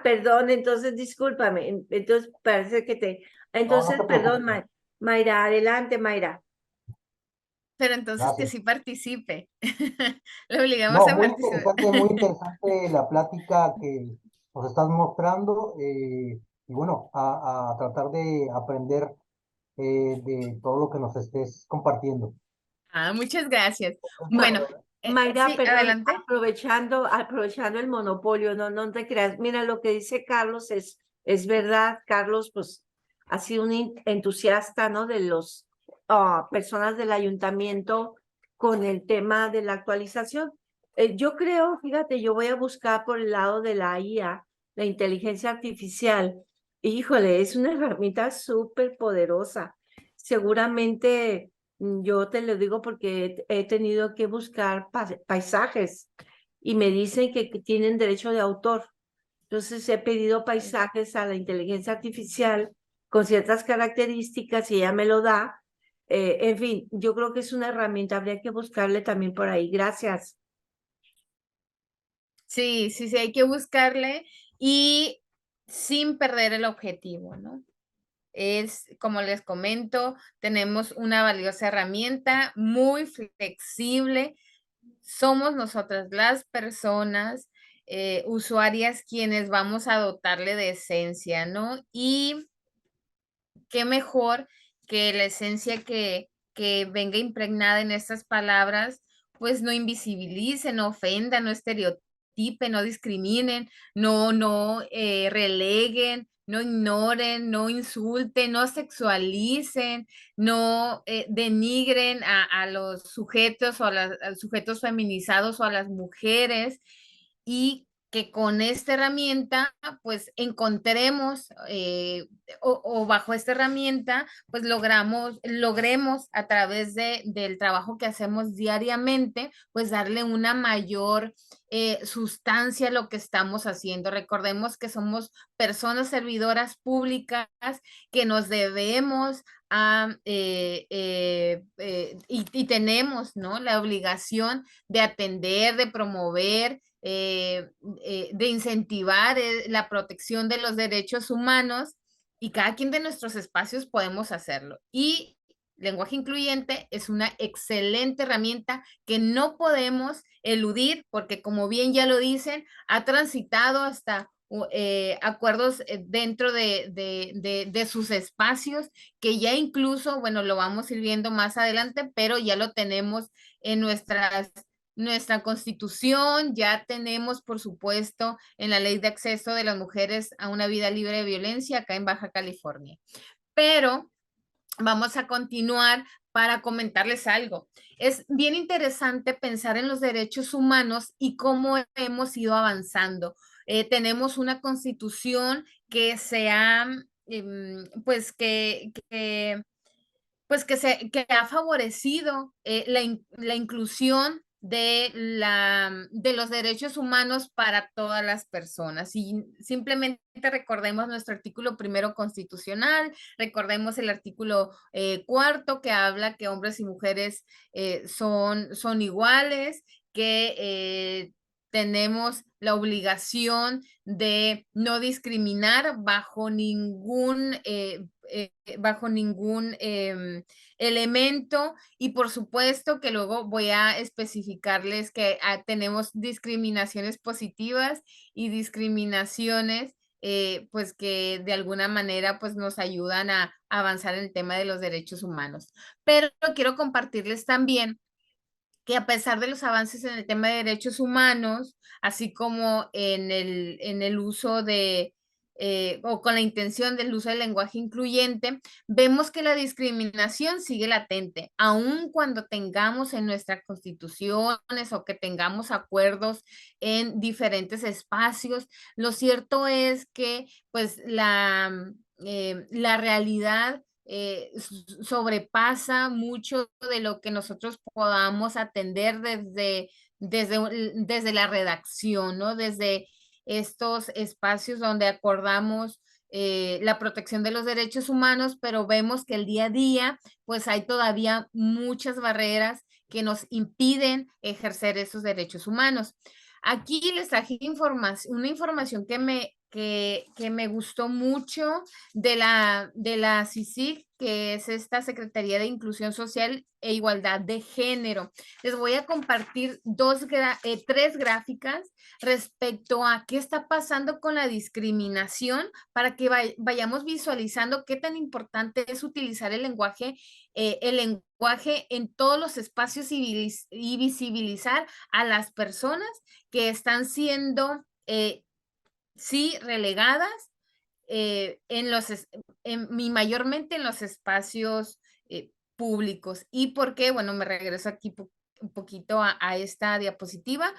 Perdón, entonces discúlpame. Entonces parece que No Entonces, te perdón, preocupes. Mayra, adelante, Mayra. Pero entonces que Gracias. sí participe. Le obligamos No, a participar. muy interesante la plática que nos estás mostrando y bueno, a tratar de aprender de todo lo que nos estés compartiendo. Muchas gracias. Ma- Bueno, Mayra, sí, perdón, adelante. aprovechando el monopolio, no te creas. Mira, lo que dice Carlos es verdad. Carlos, pues, ha sido un entusiasta, ¿no? De los personas del ayuntamiento con el tema de la actualización. Yo creo, fíjate, yo voy a buscar por el lado de la IA, la inteligencia artificial. Híjole, es una herramienta súper poderosa. Seguramente. Yo te lo digo porque he tenido que buscar paisajes y me dicen que tienen derecho de autor. Entonces he pedido paisajes a la inteligencia artificial con ciertas características y ella me lo da. En fin, yo creo que es una herramienta, habría que buscarle también por ahí. Gracias. Sí, hay que buscarle y sin perder el objetivo, ¿no? Es, como les comento, tenemos una valiosa herramienta muy flexible. Somos nosotras las personas usuarias quienes vamos a dotarle de esencia, ¿no? Y qué mejor que la esencia que venga impregnada en estas palabras, pues no invisibilicen, no ofendan, no estereotipen, no discriminen, no releguen, no ignoren, no insulten, no sexualicen, no denigren a los sujetos o a los sujetos feminizados o a las mujeres, y que con esta herramienta pues encontremos o bajo esta herramienta pues logremos a través del trabajo que hacemos diariamente pues darle una mayor sustancia a lo que estamos haciendo. Recordemos que somos personas servidoras públicas que nos debemos y tenemos, ¿no?, la obligación de atender, de promover, de incentivar la protección de los derechos humanos, y cada quien de nuestros espacios podemos hacerlo. Y lenguaje incluyente es una excelente herramienta que no podemos eludir porque, como bien ya lo dicen, ha transitado hasta acuerdos dentro de sus espacios, que ya incluso, bueno, lo vamos a ir viendo más adelante, pero ya lo tenemos en nuestra Constitución, ya tenemos, por supuesto, en la Ley de Acceso de las Mujeres a una Vida Libre de Violencia acá en Baja California. Pero vamos a continuar para comentarles algo. Es bien interesante pensar en los derechos humanos y cómo hemos ido avanzando. Tenemos una Constitución que se ha, pues que ha favorecido la inclusión de los derechos humanos para todas las personas. Y simplemente recordemos nuestro artículo primero constitucional, recordemos el artículo cuarto, que habla que hombres y mujeres son iguales, que tenemos la obligación de no discriminar bajo ningún elemento, y por supuesto que luego voy a especificarles que tenemos discriminaciones positivas y discriminaciones pues que de alguna manera pues nos ayudan a avanzar en el tema de los derechos humanos. Pero quiero compartirles también que a pesar de los avances en el tema de derechos humanos, así como en el uso o con la intención del uso del lenguaje incluyente, vemos que la discriminación sigue latente, aun cuando tengamos en nuestras constituciones o que tengamos acuerdos en diferentes espacios. Lo cierto es que pues la realidad sobrepasa mucho de lo que nosotros podamos atender desde la redacción, ¿no? Desde estos espacios donde acordamos la protección de los derechos humanos, pero vemos que el día a día, pues hay todavía muchas barreras que nos impiden ejercer esos derechos humanos. Aquí les traje una información que me gustó mucho de la CICIG, que es esta Secretaría de Inclusión Social e Igualdad de Género. Les voy a compartir 3 gráficas respecto a qué está pasando con la discriminación para que vayamos visualizando qué tan importante es utilizar el lenguaje en todos los espacios y visibilizar a las personas que están siendo, sí, relegadas mayormente en los espacios públicos. ¿Y por qué? Bueno, me regreso aquí un poquito a esta diapositiva.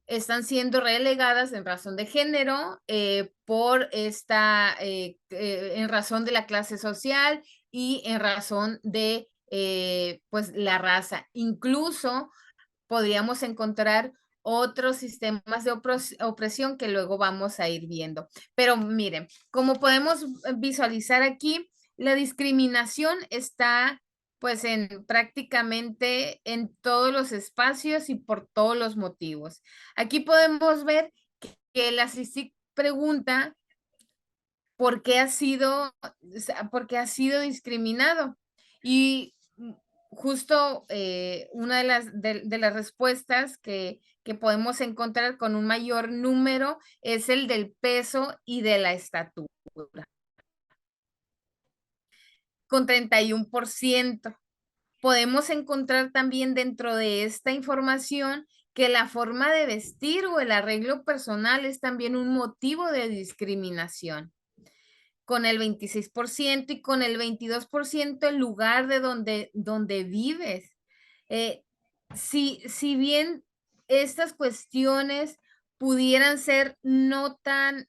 Están siendo relegadas en razón de género, en razón de la clase social y en razón de pues la raza. Incluso podríamos encontrar otros sistemas de opresión que luego vamos a ir viendo. Pero miren, como podemos visualizar aquí, la discriminación está pues prácticamente en todos los espacios y por todos los motivos. Aquí podemos ver que la CICIG pregunta ¿por qué ha sido discriminado? Y justo una de las respuestas que podemos encontrar con un mayor número es el del peso y de la estatura, con 31%. Podemos encontrar también dentro de esta información que la forma de vestir o el arreglo personal es también un motivo de discriminación, con el 26% y con el 22% el lugar de donde vives. Si bien estas cuestiones pudieran ser no tan,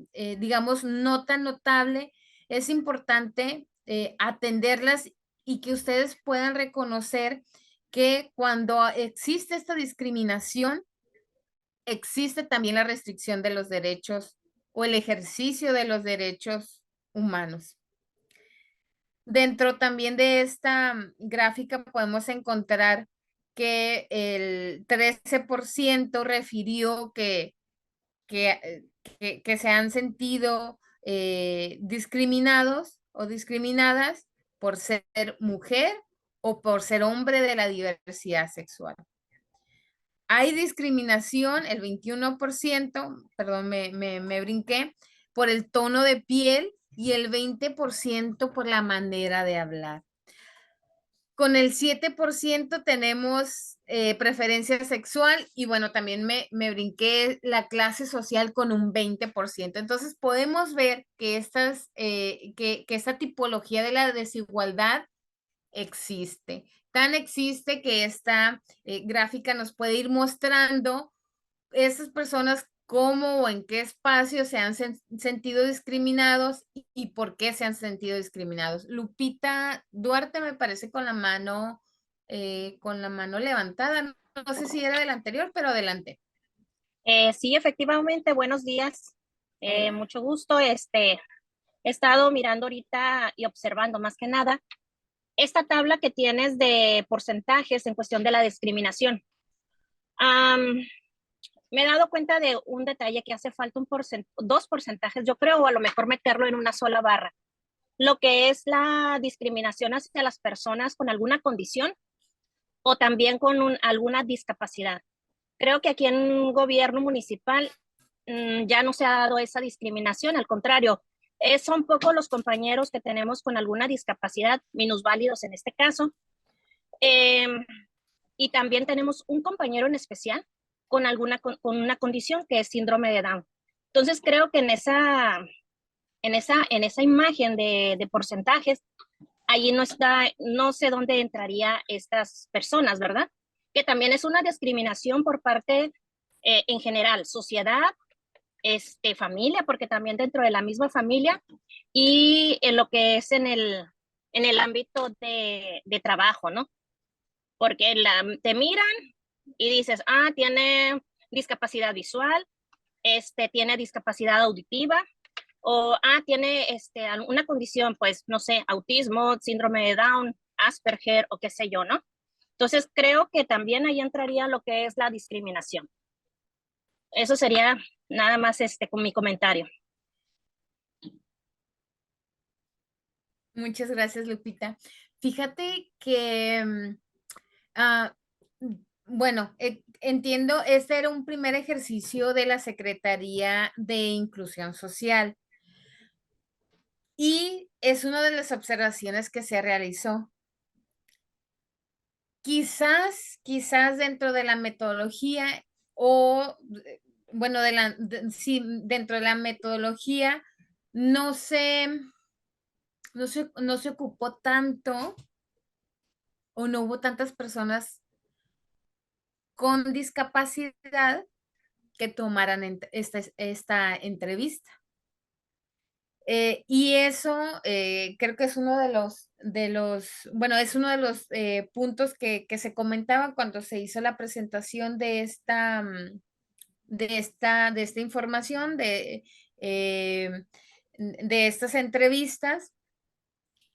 digamos, no tan notable, es importante atenderlas y que ustedes puedan reconocer que cuando existe esta discriminación, existe también la restricción de los derechos o el ejercicio de los derechos humanos. Dentro también de esta gráfica podemos encontrar que el 13% refirió que se han sentido discriminados o discriminadas por ser mujer o por ser hombre de la diversidad sexual. Hay discriminación, el 21%, perdón, me brinqué, por el tono de piel y el 20% por la manera de hablar. Con el 7% tenemos preferencia sexual y bueno, también me brinqué la clase social con un 20%. Entonces podemos ver que esta tipología de la desigualdad existe. Tan existe que esta gráfica nos puede ir mostrando esas personas cómo o en qué espacio se han sentido discriminados y por qué se han sentido discriminados. Lupita Duarte me parece con la mano levantada. No sé si era del anterior, pero adelante. Sí, efectivamente, buenos días. Mucho gusto. He estado mirando ahorita y observando más que nada esta tabla que tienes de porcentajes en cuestión de la discriminación. Me he dado cuenta de un detalle que hace falta dos porcentajes, yo creo, o a lo mejor meterlo en una sola barra. Lo que es la discriminación hacia las personas con alguna condición o también con alguna discapacidad. Creo que aquí en gobierno municipal ya no se ha dado esa discriminación, al contrario, son pocos los compañeros que tenemos con alguna discapacidad, minusválidos en este caso. Y también tenemos un compañero en especial con una condición que es síndrome de Down. Entonces creo que en esa imagen de porcentajes, ahí no sé dónde entraría estas personas, ¿verdad? Que también es una discriminación por parte en general, sociedad, familia, porque también dentro de la misma familia y en lo que es en el ámbito de trabajo, ¿no? Porque te miran y dices, tiene discapacidad visual, tiene discapacidad auditiva, o tiene alguna condición, pues, no sé, autismo, síndrome de Down, Asperger o qué sé yo, ¿no? Entonces, creo que también ahí entraría lo que es la discriminación. Eso sería nada más con mi comentario. Muchas gracias, Lupita. Fíjate que, ah, bueno, entiendo, este era un primer ejercicio de la Secretaría de Inclusión Social y es una de las observaciones que se realizó. Quizás dentro de la metodología o, bueno, sí, dentro de la metodología no se ocupó tanto o no hubo tantas personas con discapacidad que tomaran esta entrevista. Y eso creo que es uno de los puntos que se comentaban cuando se hizo la presentación de esta información, de estas entrevistas.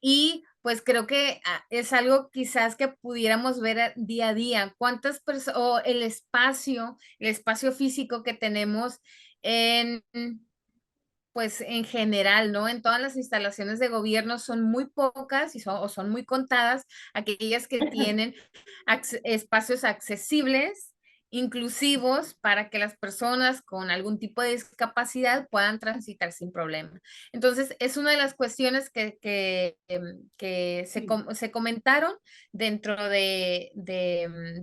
Y pues creo que es algo quizás que pudiéramos ver día a día, cuántas personas, o el espacio físico que tenemos pues en general, ¿no? En todas las instalaciones de gobierno son muy pocas o son muy contadas aquellas que tienen espacios accesibles, inclusivos, para que las personas con algún tipo de discapacidad puedan transitar sin problema. Entonces, es una de las cuestiones que se comentaron dentro de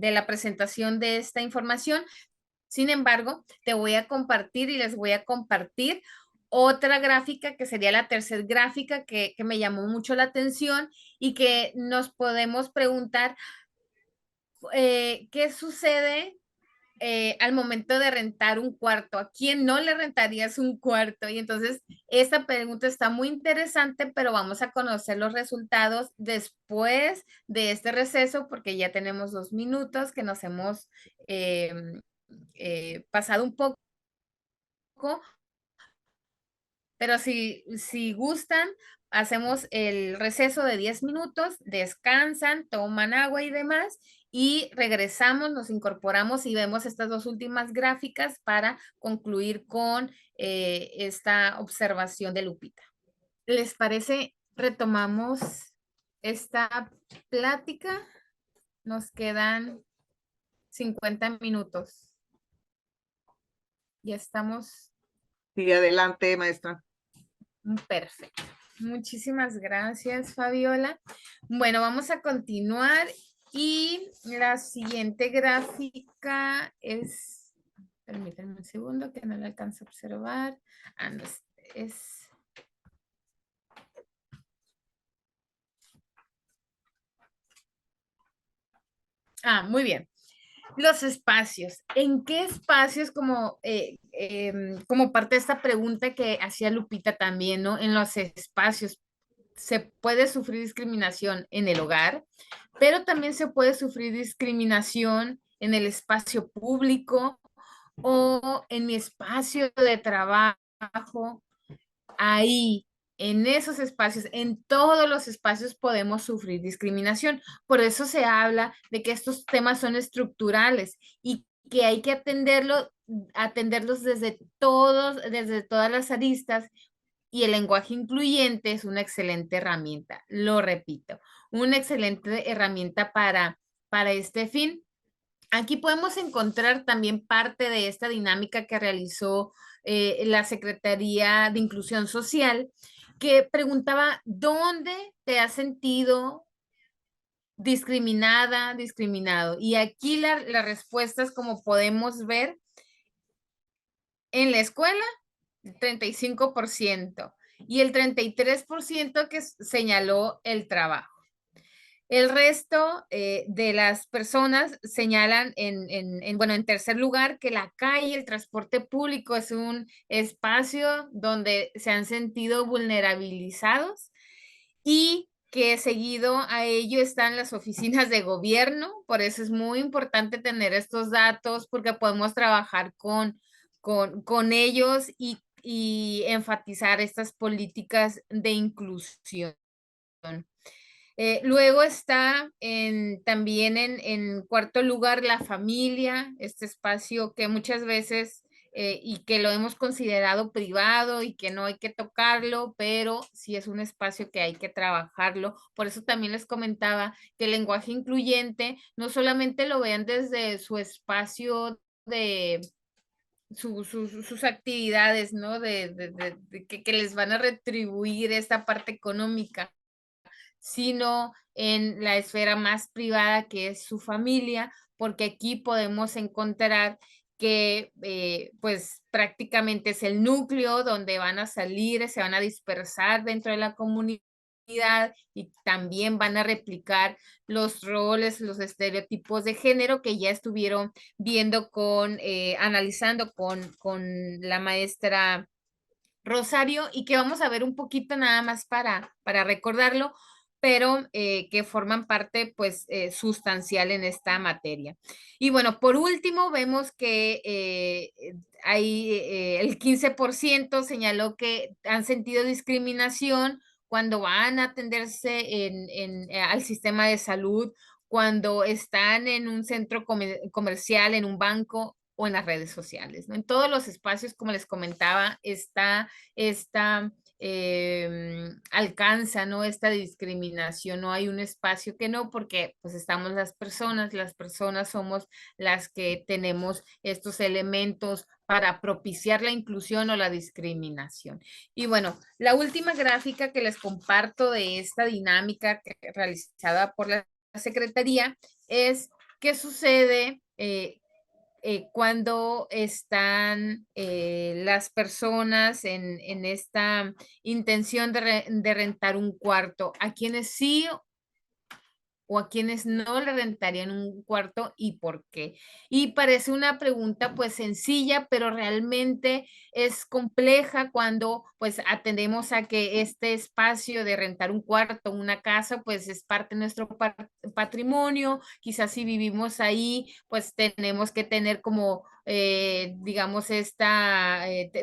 la presentación de esta información. Sin embargo, te voy a compartir y les voy a compartir otra gráfica que sería la tercera gráfica que me llamó mucho la atención y que nos podemos preguntar qué sucede al momento de rentar un cuarto. ¿A quién no le rentarías un cuarto? Y entonces esta pregunta está muy interesante, pero vamos a conocer los resultados después de este receso porque ya tenemos 2 minutos que nos hemos pasado un poco. Pero si gustan, hacemos el receso de 10 minutos, descansan, toman agua y demás, y regresamos, nos incorporamos y vemos estas 2 últimas gráficas para concluir con esta observación de Lupita. ¿Les parece? Retomamos esta plática. Nos quedan 50 minutos. Ya estamos. Sí, adelante, maestra. Perfecto. Muchísimas gracias, Fabiola. Bueno, vamos a continuar y la siguiente gráfica es, permítanme un segundo que no la alcanzo a observar. No, muy bien. Los espacios. ¿En qué espacios, como parte de esta pregunta que hacía Lupita también, ¿no? En los espacios se puede sufrir discriminación en el hogar, pero también se puede sufrir discriminación en el espacio público o en mi espacio de trabajo. Ahí, en esos espacios, en todos los espacios podemos sufrir discriminación. Por eso se habla de que estos temas son estructurales y que hay que atenderlos desde todas las aristas, y el lenguaje incluyente es una excelente herramienta. Lo repito, una excelente herramienta para este fin. Aquí podemos encontrar también parte de esta dinámica que realizó la Secretaría de Inclusión Social, que preguntaba, ¿dónde te has sentido discriminada, discriminado? Y aquí la respuesta es, como podemos ver, en la escuela, 35%, y el 33% que señaló el trabajo. El resto de las personas señalan en tercer lugar que la calle, el transporte público es un espacio donde se han sentido vulnerabilizados y que seguido a ello están las oficinas de gobierno. Por eso es muy importante tener estos datos porque podemos trabajar con ellos y y enfatizar estas políticas de inclusión. Luego está también en cuarto lugar la familia, este espacio que muchas veces y que lo hemos considerado privado y que no hay que tocarlo, pero sí es un espacio que hay que trabajarlo. Por eso también les comentaba que el lenguaje incluyente no solamente lo vean desde su espacio de sus actividades, ¿no? Que les van a retribuir esta parte económica, sino en la esfera más privada que es su familia, porque aquí podemos encontrar que pues prácticamente es el núcleo donde van a salir, se van a dispersar dentro de la comunidad y también van a replicar los roles, los estereotipos de género que ya estuvieron viendo analizando con la maestra Rosario y que vamos a ver un poquito nada más para recordarlo, pero que forman parte pues sustancial en esta materia. Y bueno, por último vemos que el 15% señaló que han sentido discriminación cuando van a atenderse al sistema de salud, cuando están en un centro comercial, en un banco o en las redes sociales, ¿no? En todos los espacios, como les comentaba, alcanza, ¿no? Esta discriminación, no hay un espacio que no, porque pues estamos las personas somos las que tenemos estos elementos para propiciar la inclusión o la discriminación. Y bueno, la última gráfica que les comparto de esta dinámica realizada por la Secretaría es qué sucede cuando están las personas en esta intención de rentar un cuarto, a quienes sí o a quienes no le rentarían un cuarto y por qué. Y parece una pregunta pues sencilla, pero realmente es compleja cuando pues atendemos a que este espacio de rentar un cuarto, una casa, pues es parte de nuestro patrimonio. Quizás si vivimos ahí, pues tenemos que tener como, digamos,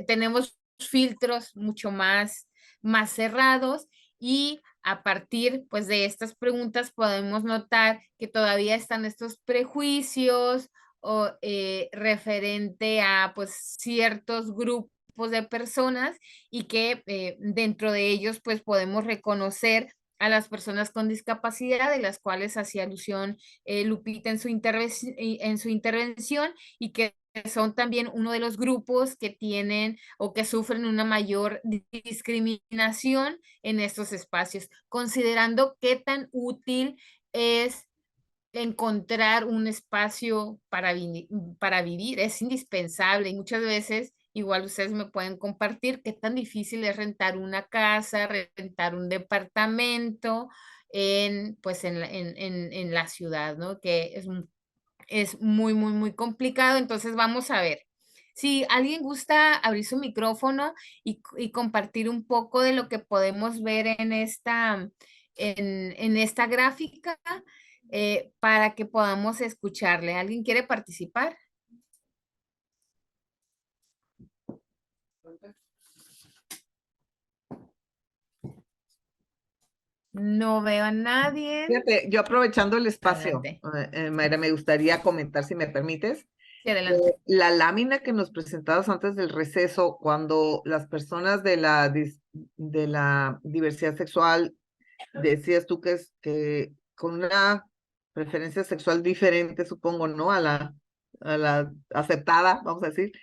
tenemos filtros mucho más cerrados y a partir pues de estas preguntas podemos notar que todavía están estos prejuicios referente a pues ciertos grupos de personas y que dentro de ellos pues podemos reconocer a las personas con discapacidad, de las cuales hacía alusión Lupita en su intervención y que son también uno de los grupos que tienen o que sufren una mayor discriminación en estos espacios, considerando qué tan útil es encontrar un espacio para vivir, es indispensable y muchas veces, igual ustedes me pueden compartir qué tan difícil es rentar una casa, rentar un departamento pues en la ciudad, ¿no? Que es muy, muy, muy complicado. Entonces vamos a ver. Si alguien gusta abrir su micrófono y compartir un poco de lo que podemos ver en esta gráfica para que podamos escucharle. ¿Alguien quiere participar? No veo a nadie. Fíjate, yo aprovechando el espacio, Mayra, me gustaría comentar, si me permites, sí, adelante. La lámina que nos presentabas antes del receso, cuando las personas de la diversidad sexual, decías tú que con una preferencia sexual diferente, supongo, ¿no? A la aceptada, vamos a decir,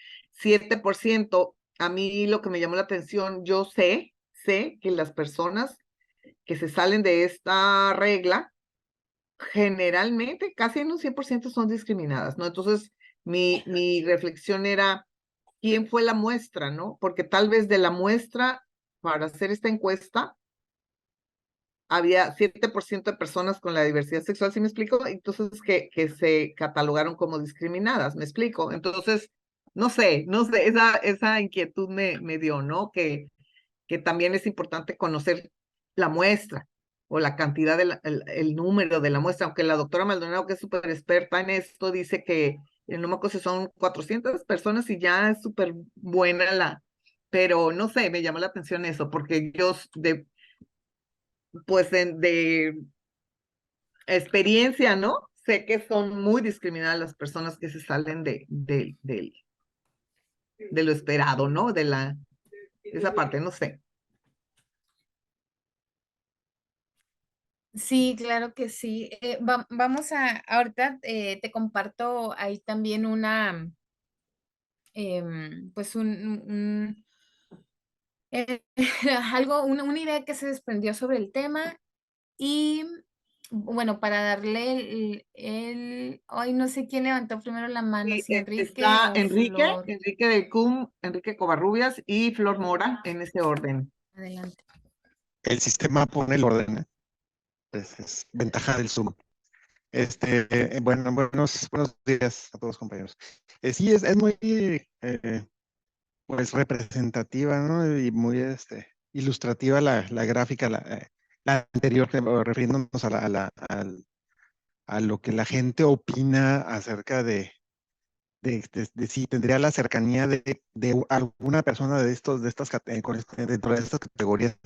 7%. A mí lo que me llamó la atención, yo sé que las personas que se salen de esta regla, generalmente, casi en un 100% son discriminadas, ¿no? Entonces, mi reflexión era, ¿quién fue la muestra, no? Porque tal vez de la muestra, para hacer esta encuesta, había 7% de personas con la diversidad sexual, ¿sí me explico? Entonces, que se catalogaron como discriminadas, ¿me explico? Entonces, no sé, esa inquietud me dio, ¿no? Que también es importante conocer la muestra o la cantidad, el número de la muestra, aunque la doctora Maldonado, que es súper experta en esto, dice que no me acuerdo si son 400 personas y ya es súper buena pero no sé, me llamó la atención eso, porque yo pues de experiencia, ¿no? Sé que son muy discriminadas las personas que se salen de lo esperado, ¿no? Esa parte, no sé. Sí, claro que sí. Vamos ahorita te comparto ahí también pues eh, una idea que se desprendió sobre el tema y bueno, para darle ay, no sé quién levantó primero la mano, Sí, si Enrique está o Flor. Enrique del CUM, Enrique Covarrubias y Flor Mora en ese orden. Adelante. El sistema pone el orden, ¿eh? Es ventaja del Zoom. Bueno, buenos días a todos, compañeros. Sí, es muy pues representativa, ¿no? Y muy ilustrativa la gráfica, la anterior, refiriéndonos a lo que la gente opina acerca de si tendría la cercanía de alguna persona dentro de estas categorías.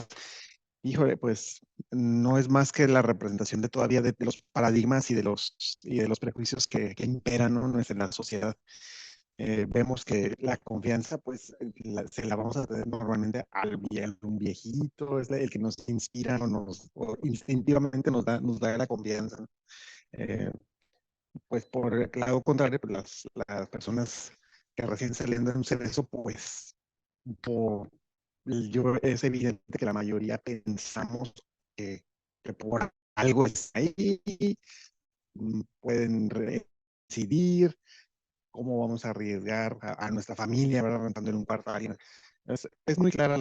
Híjole, pues no es más que la representación de todavía de los paradigmas y de los prejuicios que imperan, ¿no? En la sociedad. Vemos que la confianza, pues, se la vamos a tener normalmente un viejito, es el que nos inspira o instintivamente nos da la confianza, ¿no? Pues por el lado contrario, pues las personas que recién saliendo de un cerezo, pues, es evidente que la mayoría pensamos que por algo está ahí, pueden decidir cómo vamos a arriesgar a nuestra familia, ¿verdad? Rentándole un cuarto a alguien. Es muy clara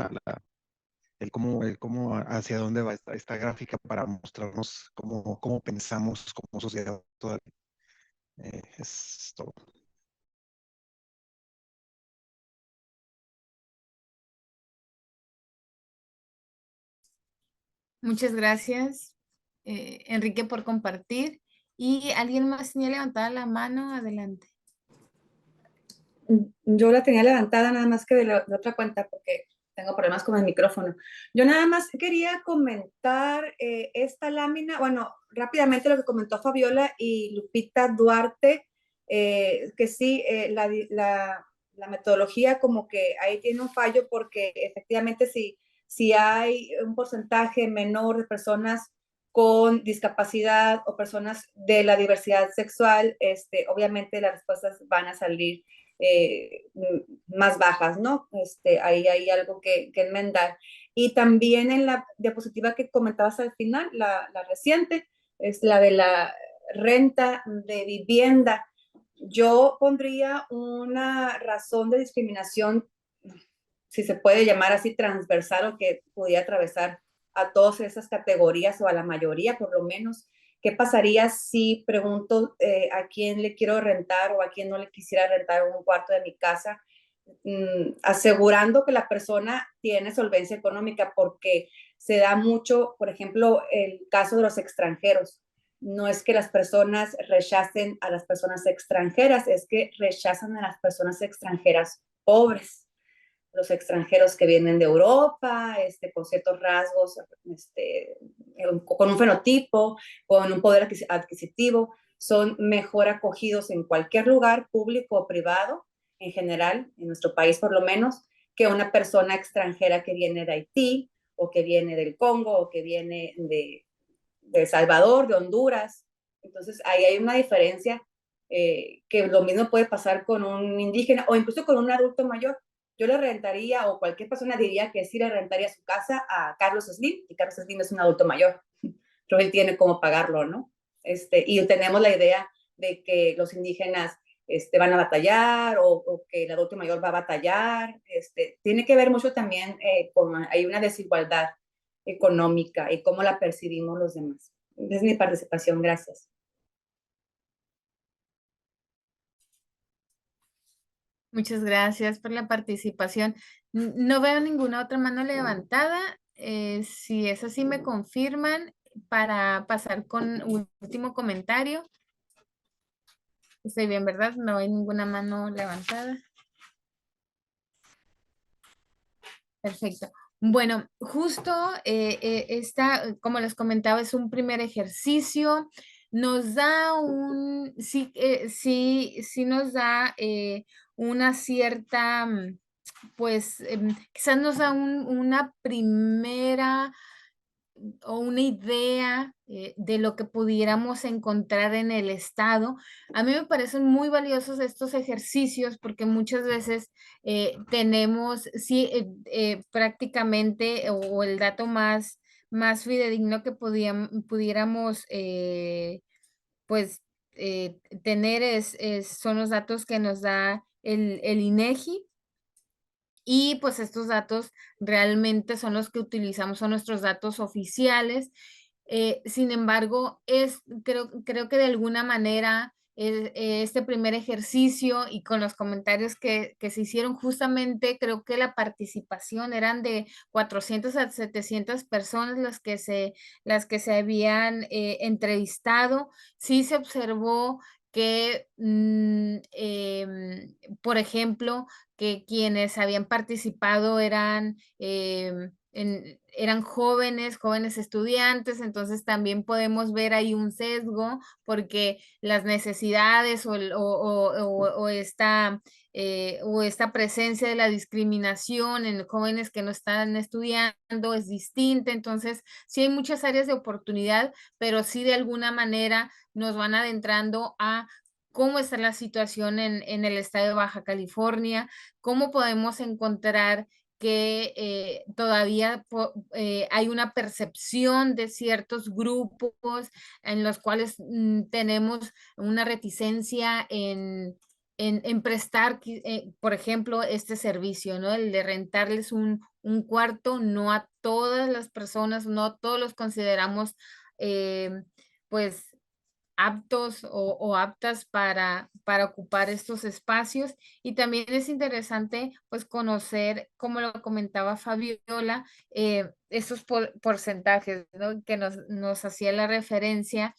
el cómo hacia dónde va esta gráfica para mostrarnos cómo pensamos como sociedad todavía. Es todo. Muchas gracias, Enrique, por compartir. ¿Y alguien más tenía levantada la mano? Adelante. Yo la tenía levantada nada más que de la otra cuenta porque tengo problemas con el micrófono. Yo nada más quería comentar esta lámina, bueno, rápidamente lo que comentó Fabiola y Lupita Duarte, que sí, la metodología como que ahí tiene un fallo porque efectivamente si hay un porcentaje menor de personas con discapacidad o personas de la diversidad sexual, obviamente las respuestas van a salir más bajas, ¿no? Ahí hay algo que enmendar. Y también en la diapositiva que comentabas al final, la reciente, es la de la renta de vivienda. Yo pondría una razón de discriminación, si se puede llamar así, transversal o que pudiera atravesar a todas esas categorías o a la mayoría por lo menos. ¿Qué pasaría si pregunto a quién le quiero rentar o a quién no le quisiera rentar un cuarto de mi casa? Asegurando que la persona tiene solvencia económica, porque se da mucho, por ejemplo, el caso de los extranjeros. No es que las personas rechacen a las personas extranjeras, es que rechazan a las personas extranjeras pobres, los extranjeros que vienen de Europa, con ciertos rasgos, con un fenotipo, con un poder adquisitivo, son mejor acogidos en cualquier lugar, público o privado, en general, en nuestro país por lo menos, que una persona extranjera que viene de Haití, o que viene del Congo, o que viene de El Salvador, de Honduras. Entonces, ahí hay una diferencia que lo mismo puede pasar con un indígena o incluso con un adulto mayor. Yo le rentaría, o cualquier persona diría que sí le rentaría su casa a Carlos Slim, y Carlos Slim es un adulto mayor, pero él tiene cómo pagarlo, ¿no? Y tenemos la idea de que los indígenas van a batallar o que el adulto mayor va a batallar. Tiene que ver mucho también hay una desigualdad económica y cómo la percibimos los demás. Es mi participación, gracias. Muchas gracias por la participación. No veo ninguna otra mano levantada. Si es así, me confirman para pasar con un último comentario. Estoy bien, ¿verdad? No hay ninguna mano levantada. Perfecto. Bueno, justo esta, como les comentaba, es un primer ejercicio. Nos da sí nos da una cierta, pues quizás nos da una primera o una idea de lo que pudiéramos encontrar en el estado. A mí me parecen muy valiosos estos ejercicios porque muchas veces tenemos, sí, prácticamente, o el dato más fidedigno que pudiéramos, pues, tener son los datos que nos da el INEGI. Y pues estos datos realmente son los que utilizamos, son nuestros datos oficiales. Sin embargo, creo que de alguna manera este primer ejercicio y con los comentarios que se hicieron, justamente creo que la participación eran de 400 a 700 personas las que se habían entrevistado. Sí se observó que, por ejemplo, que quienes habían participado eran, eran jóvenes estudiantes, entonces también podemos ver ahí un sesgo porque las necesidades o esta presencia de la discriminación en jóvenes que no están estudiando es distinta, entonces sí hay muchas áreas de oportunidad, pero sí de alguna manera nos van adentrando a cómo está la situación en el estado de Baja California, cómo podemos encontrar que todavía hay una percepción de ciertos grupos en los cuales tenemos una reticencia en prestar, por ejemplo, este servicio, ¿no? El de rentarles un cuarto, no a todas las personas, no todos los consideramos, pues, aptos o aptas para ocupar estos espacios. Y también es interesante pues conocer, como lo comentaba Fabiola, esos porcentajes, ¿no? Que nos hacía la referencia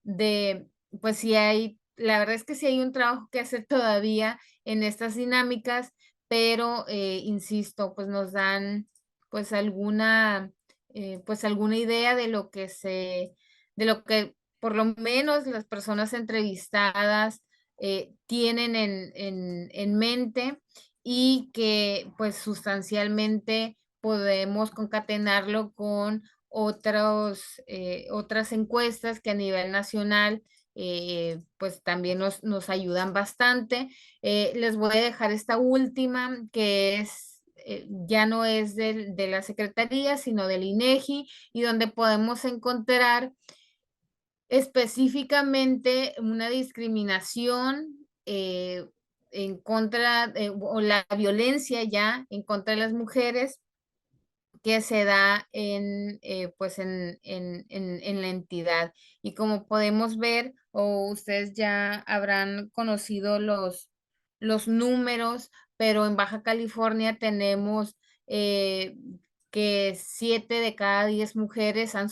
de, pues si hay, la verdad es que sí hay un trabajo que hacer todavía en estas dinámicas, pero insisto, pues nos dan pues alguna idea de lo que de lo que por lo menos las personas entrevistadas tienen en mente y que pues sustancialmente podemos concatenarlo con otras encuestas que a nivel nacional pues también nos ayudan bastante. Les voy a dejar esta última que es ya no es de la Secretaría, sino del INEGI, y donde podemos encontrar específicamente una discriminación en contra, o la violencia ya en contra de las mujeres que se da pues en la entidad. Y como podemos ver, o ustedes ya habrán conocido los números, pero en Baja California tenemos que 7 de cada 10 mujeres han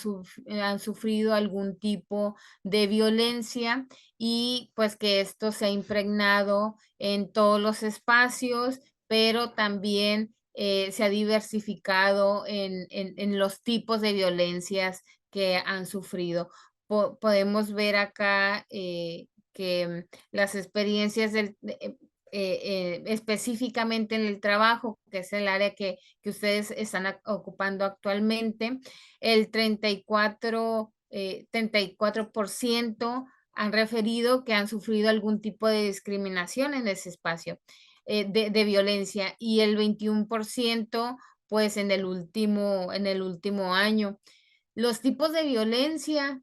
sufrido algún tipo de violencia, y pues que esto se ha impregnado en todos los espacios, pero también se ha diversificado en los tipos de violencias que han sufrido. Podemos ver acá que las experiencias específicamente en el trabajo, que es el área que ustedes están ocupando actualmente, el 34% han referido que han sufrido algún tipo de discriminación en ese espacio de violencia, y el 21% pues en el último año. Los tipos de violencia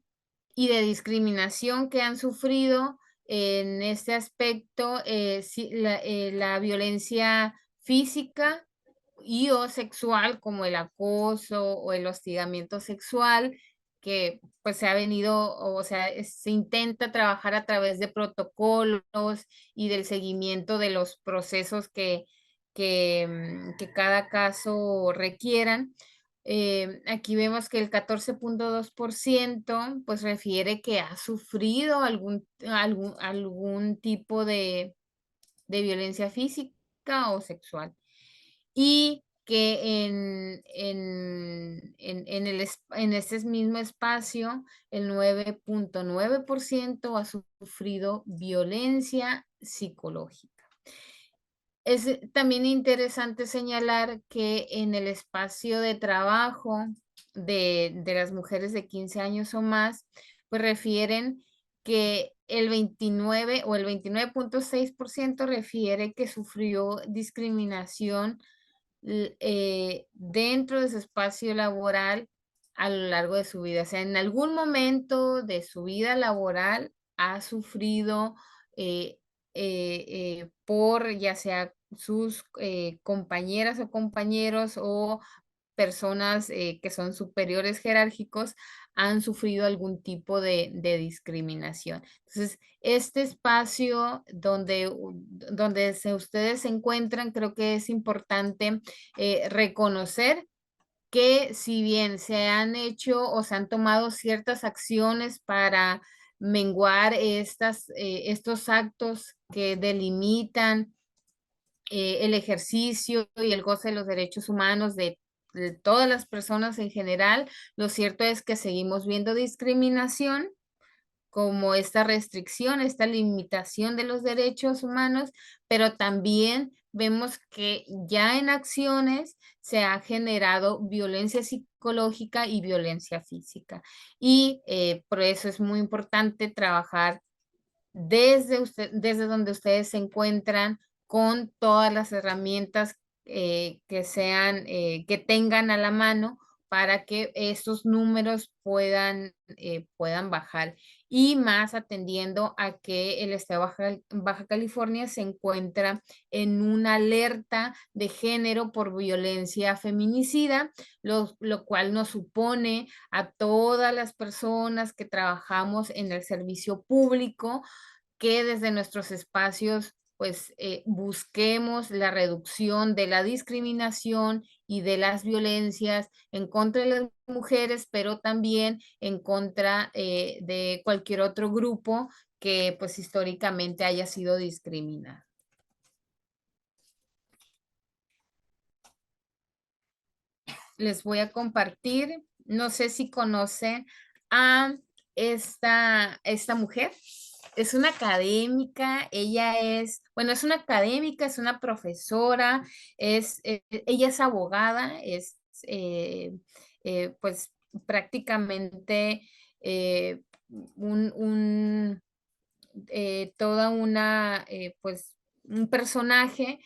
y de discriminación que han sufrido en este aspecto, la violencia física y o sexual, como el acoso o el hostigamiento sexual, que pues se ha venido, o sea, se intenta trabajar a través de protocolos y del seguimiento de los procesos que cada caso requieran. Aquí vemos que el 14.2% pues refiere que ha sufrido algún tipo de violencia física o sexual. Y que en este mismo espacio el 9.9% ha sufrido violencia psicológica. Es también interesante señalar que en el espacio de trabajo de las mujeres de 15 años o más, pues refieren que el 29 o el 29.6% refiere que sufrió discriminación dentro de su espacio laboral a lo largo de su vida. O sea, en algún momento de su vida laboral ha sufrido por ya sea sus compañeras o compañeros o personas que son superiores jerárquicos han sufrido algún tipo de discriminación. Entonces, este espacio donde ustedes se encuentran, creo que es importante reconocer que si bien se han hecho o se han tomado ciertas acciones para menguar estos actos que delimitan el ejercicio y el goce de los derechos humanos de todas las personas en general, lo cierto es que seguimos viendo discriminación como esta restricción, esta limitación de los derechos humanos, pero también vemos que ya en acciones se ha generado violencia psicológica y violencia física. Y por eso es muy importante trabajar desde donde ustedes se encuentran con todas las herramientas que tengan a la mano para que estos números puedan bajar, y más atendiendo a que el estado de Baja California se encuentra en una alerta de género por violencia feminicida, lo cual nos supone a todas las personas que trabajamos en el servicio público que desde nuestros espacios pues busquemos la reducción de la discriminación y de las violencias en contra de las mujeres, pero también en contra de cualquier otro grupo que pues históricamente haya sido discriminado. Les voy a compartir, no sé si conocen a esta mujer. Es una académica, ella es, bueno, es una académica, es una profesora, ella es abogada, es pues prácticamente toda una, pues un personaje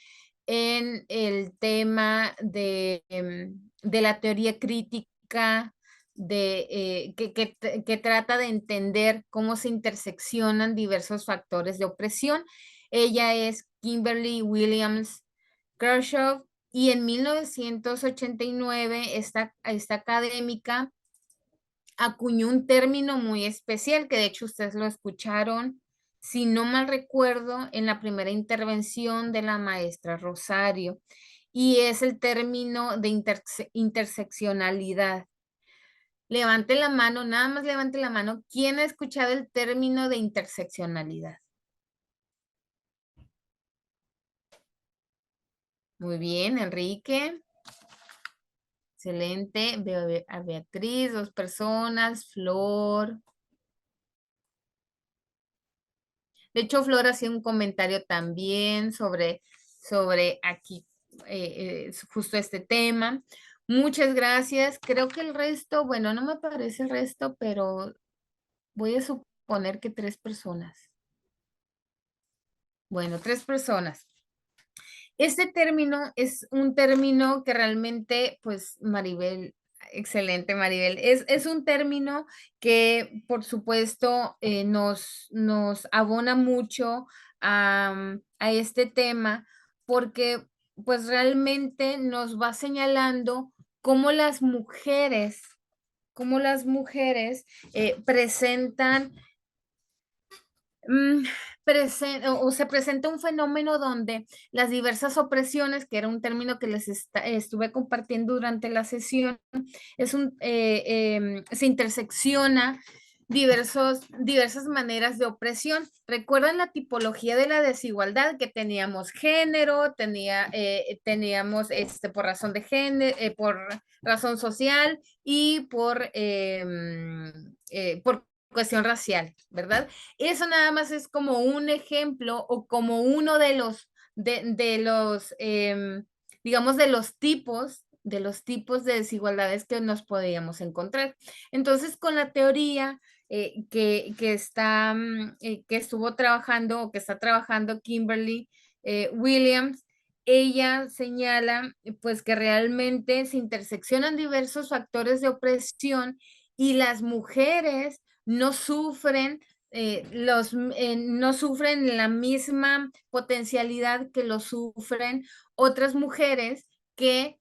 en el tema de la teoría crítica, que trata de entender cómo se interseccionan diversos factores de opresión. Ella es Kimberly Williams Kershaw, y en 1989 esta académica acuñó un término muy especial, que de hecho ustedes lo escucharon, si no mal recuerdo, en la primera intervención de la maestra Rosario, y es el término de interseccionalidad. Levante la mano, nada más levante la mano. ¿Quién ha escuchado el término de interseccionalidad? Muy bien, Enrique. Excelente. Veo a Beatriz, 2 personas. Flor. De hecho, Flor hacía un comentario también sobre aquí, justo este tema. Muchas gracias. Creo que el resto, bueno, no me parece el resto, pero voy a suponer que 3 personas. Bueno, 3 personas. Este término es un término que realmente, pues, Maribel, excelente, Maribel, es un término que, por supuesto, nos abona mucho a este tema, porque, pues, realmente nos va señalando cómo las mujeres presentan se presenta un fenómeno donde las diversas opresiones, que era un término que les estuve compartiendo durante la sesión, se intersecciona diversas maneras de opresión. ¿Recuerdan la tipología de la desigualdad? Que teníamos género, teníamos por razón de género, por razón social y por cuestión racial, ¿verdad? Eso nada más es como un ejemplo o como uno de los, digamos, de los tipos de desigualdades que nos podíamos encontrar. Entonces, con la teoría que estuvo trabajando o que está trabajando Kimberly Williams, ella señala pues que realmente se interseccionan diversos factores de opresión y las mujeres no sufren no sufren la misma potencialidad que lo sufren otras mujeres que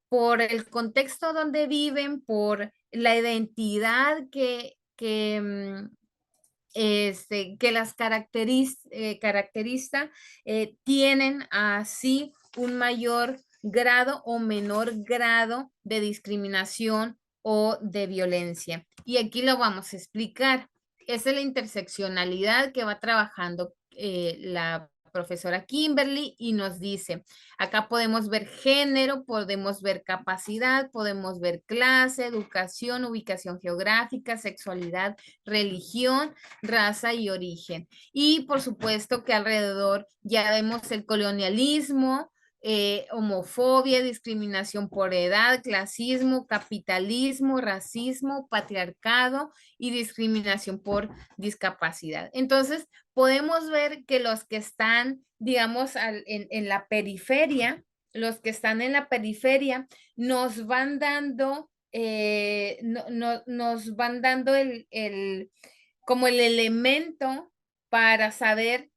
por el contexto donde viven, por la identidad que las caracteriza, tienen así un mayor grado o menor grado de discriminación o de violencia. Y aquí lo vamos a explicar. Esa es la interseccionalidad que va trabajando la profesora Kimberly y nos dice, acá podemos ver género, podemos ver capacidad, podemos ver clase, educación, ubicación geográfica, sexualidad, religión, raza y origen. Y por supuesto que alrededor ya vemos el colonialismo, homofobia, discriminación por edad, clasismo, capitalismo, racismo, patriarcado y discriminación por discapacidad. Entonces, podemos ver que los que están, digamos, en la periferia, los que están en la periferia nos van dando, nos van dando como el elemento para saber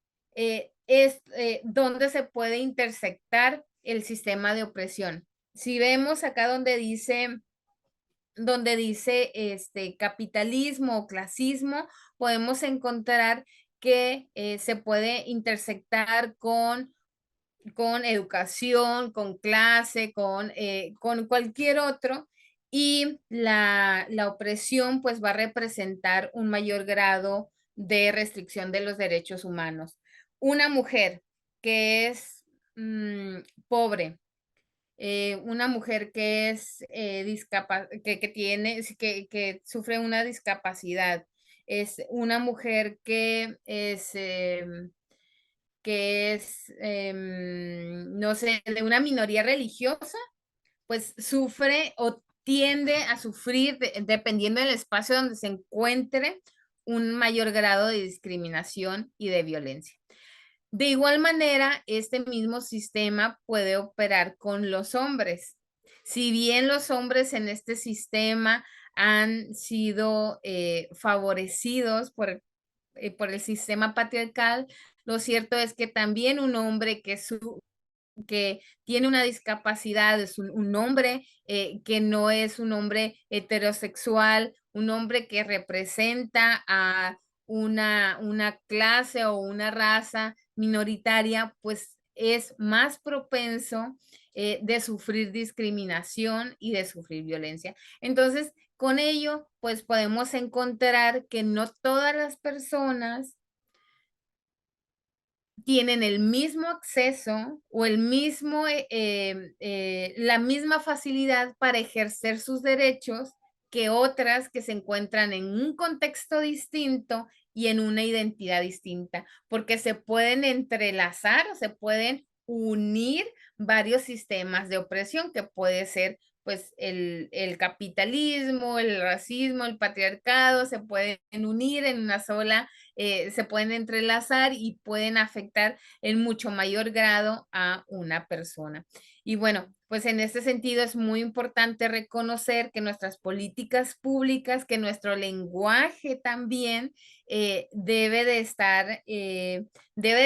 dónde se puede intersectar el sistema de opresión. Si vemos acá donde dice capitalismo o clasismo, podemos encontrar que se puede intersectar con educación, con clase, con cualquier otro, y la opresión pues va a representar un mayor grado de restricción de los derechos humanos. Una mujer que es pobre, una mujer que es que sufre una discapacidad, es una mujer que es no sé, de una minoría religiosa, pues sufre o tiende a sufrir, dependiendo del espacio donde se encuentre, un mayor grado de discriminación y de violencia. De igual manera, este mismo sistema puede operar con los hombres. Si bien los hombres en este sistema han sido favorecidos por el sistema patriarcal, lo cierto es que también un hombre que tiene una discapacidad es un hombre que no es un hombre heterosexual, un hombre que representa a una clase o una raza minoritaria, pues es más propenso de sufrir discriminación y de sufrir violencia. Entonces, con ello, pues podemos encontrar que no todas las personas tienen el mismo acceso o la misma facilidad para ejercer sus derechos que otras que se encuentran en un contexto distinto y en una identidad distinta, porque se pueden entrelazar o se pueden unir varios sistemas de opresión que puede ser pues el capitalismo, el racismo, el patriarcado, se pueden unir en una sola, se pueden entrelazar y pueden afectar en mucho mayor grado a una persona. Y bueno, pues en este sentido es muy importante reconocer que nuestras políticas públicas, que nuestro lenguaje también debe de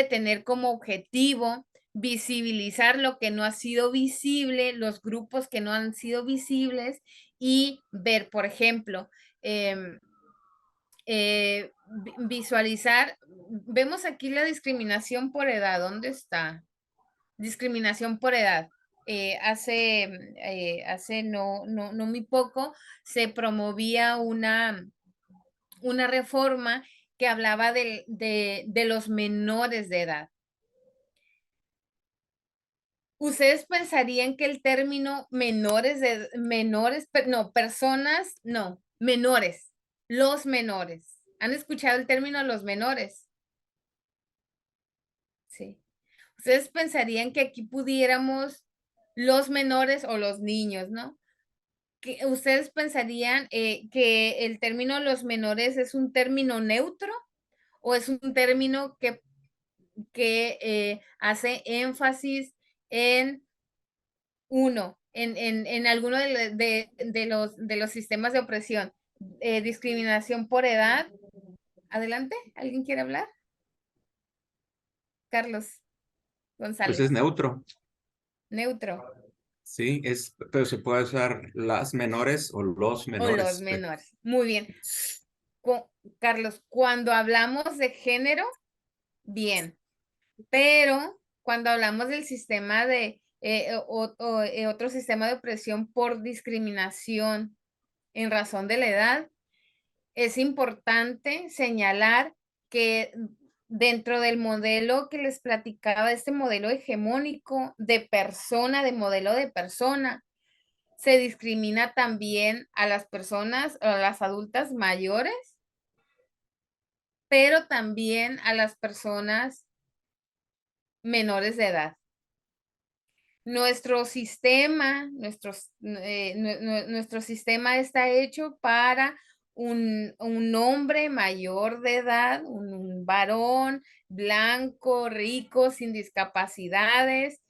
tener como objetivo visibilizar lo que no ha sido visible, los grupos que no han sido visibles y ver, por ejemplo, visualizar, vemos aquí la discriminación por edad, ¿dónde está? Discriminación por edad. hace no muy poco, se promovía una reforma que hablaba de los menores de edad. ¿Ustedes pensarían que el término menores, los menores? ¿Han escuchado el término los menores? Sí. ¿Ustedes pensarían que aquí pudiéramos los menores o los niños, ¿no? ¿Ustedes pensarían que el término los menores es un término neutro o es un término que hace énfasis en en alguno de los sistemas de opresión? Discriminación por edad. Adelante, ¿alguien quiere hablar? Carlos González. Pues es neutro. Neutro. Sí, pero se puede usar las menores o los menores. O los menores. Muy bien. Carlos, cuando hablamos de género, bien. Pero cuando hablamos del sistema de otro sistema de opresión por discriminación en razón de la edad, es importante señalar que dentro del modelo que les platicaba, este modelo hegemónico de modelo de persona, se discrimina también a las personas, a las adultas mayores, pero también a las personas menores de edad. Nuestro sistema, nuestro sistema está hecho para un hombre mayor de edad, un varón blanco, rico, sin discapacidades,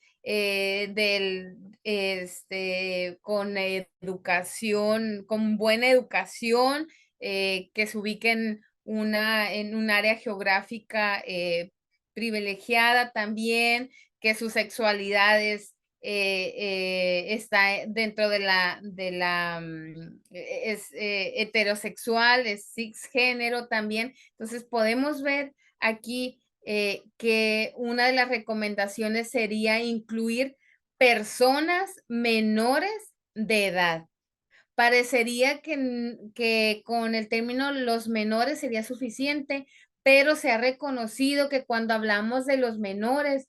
con educación, con buena educación, que se ubique en un área geográfica privilegiada también, que su sexualidad está dentro es heterosexual, es cisgénero también. Entonces podemos ver aquí que una de las recomendaciones sería incluir personas menores de edad. Parecería que con el término los menores sería suficiente, pero se ha reconocido que cuando hablamos de los menores,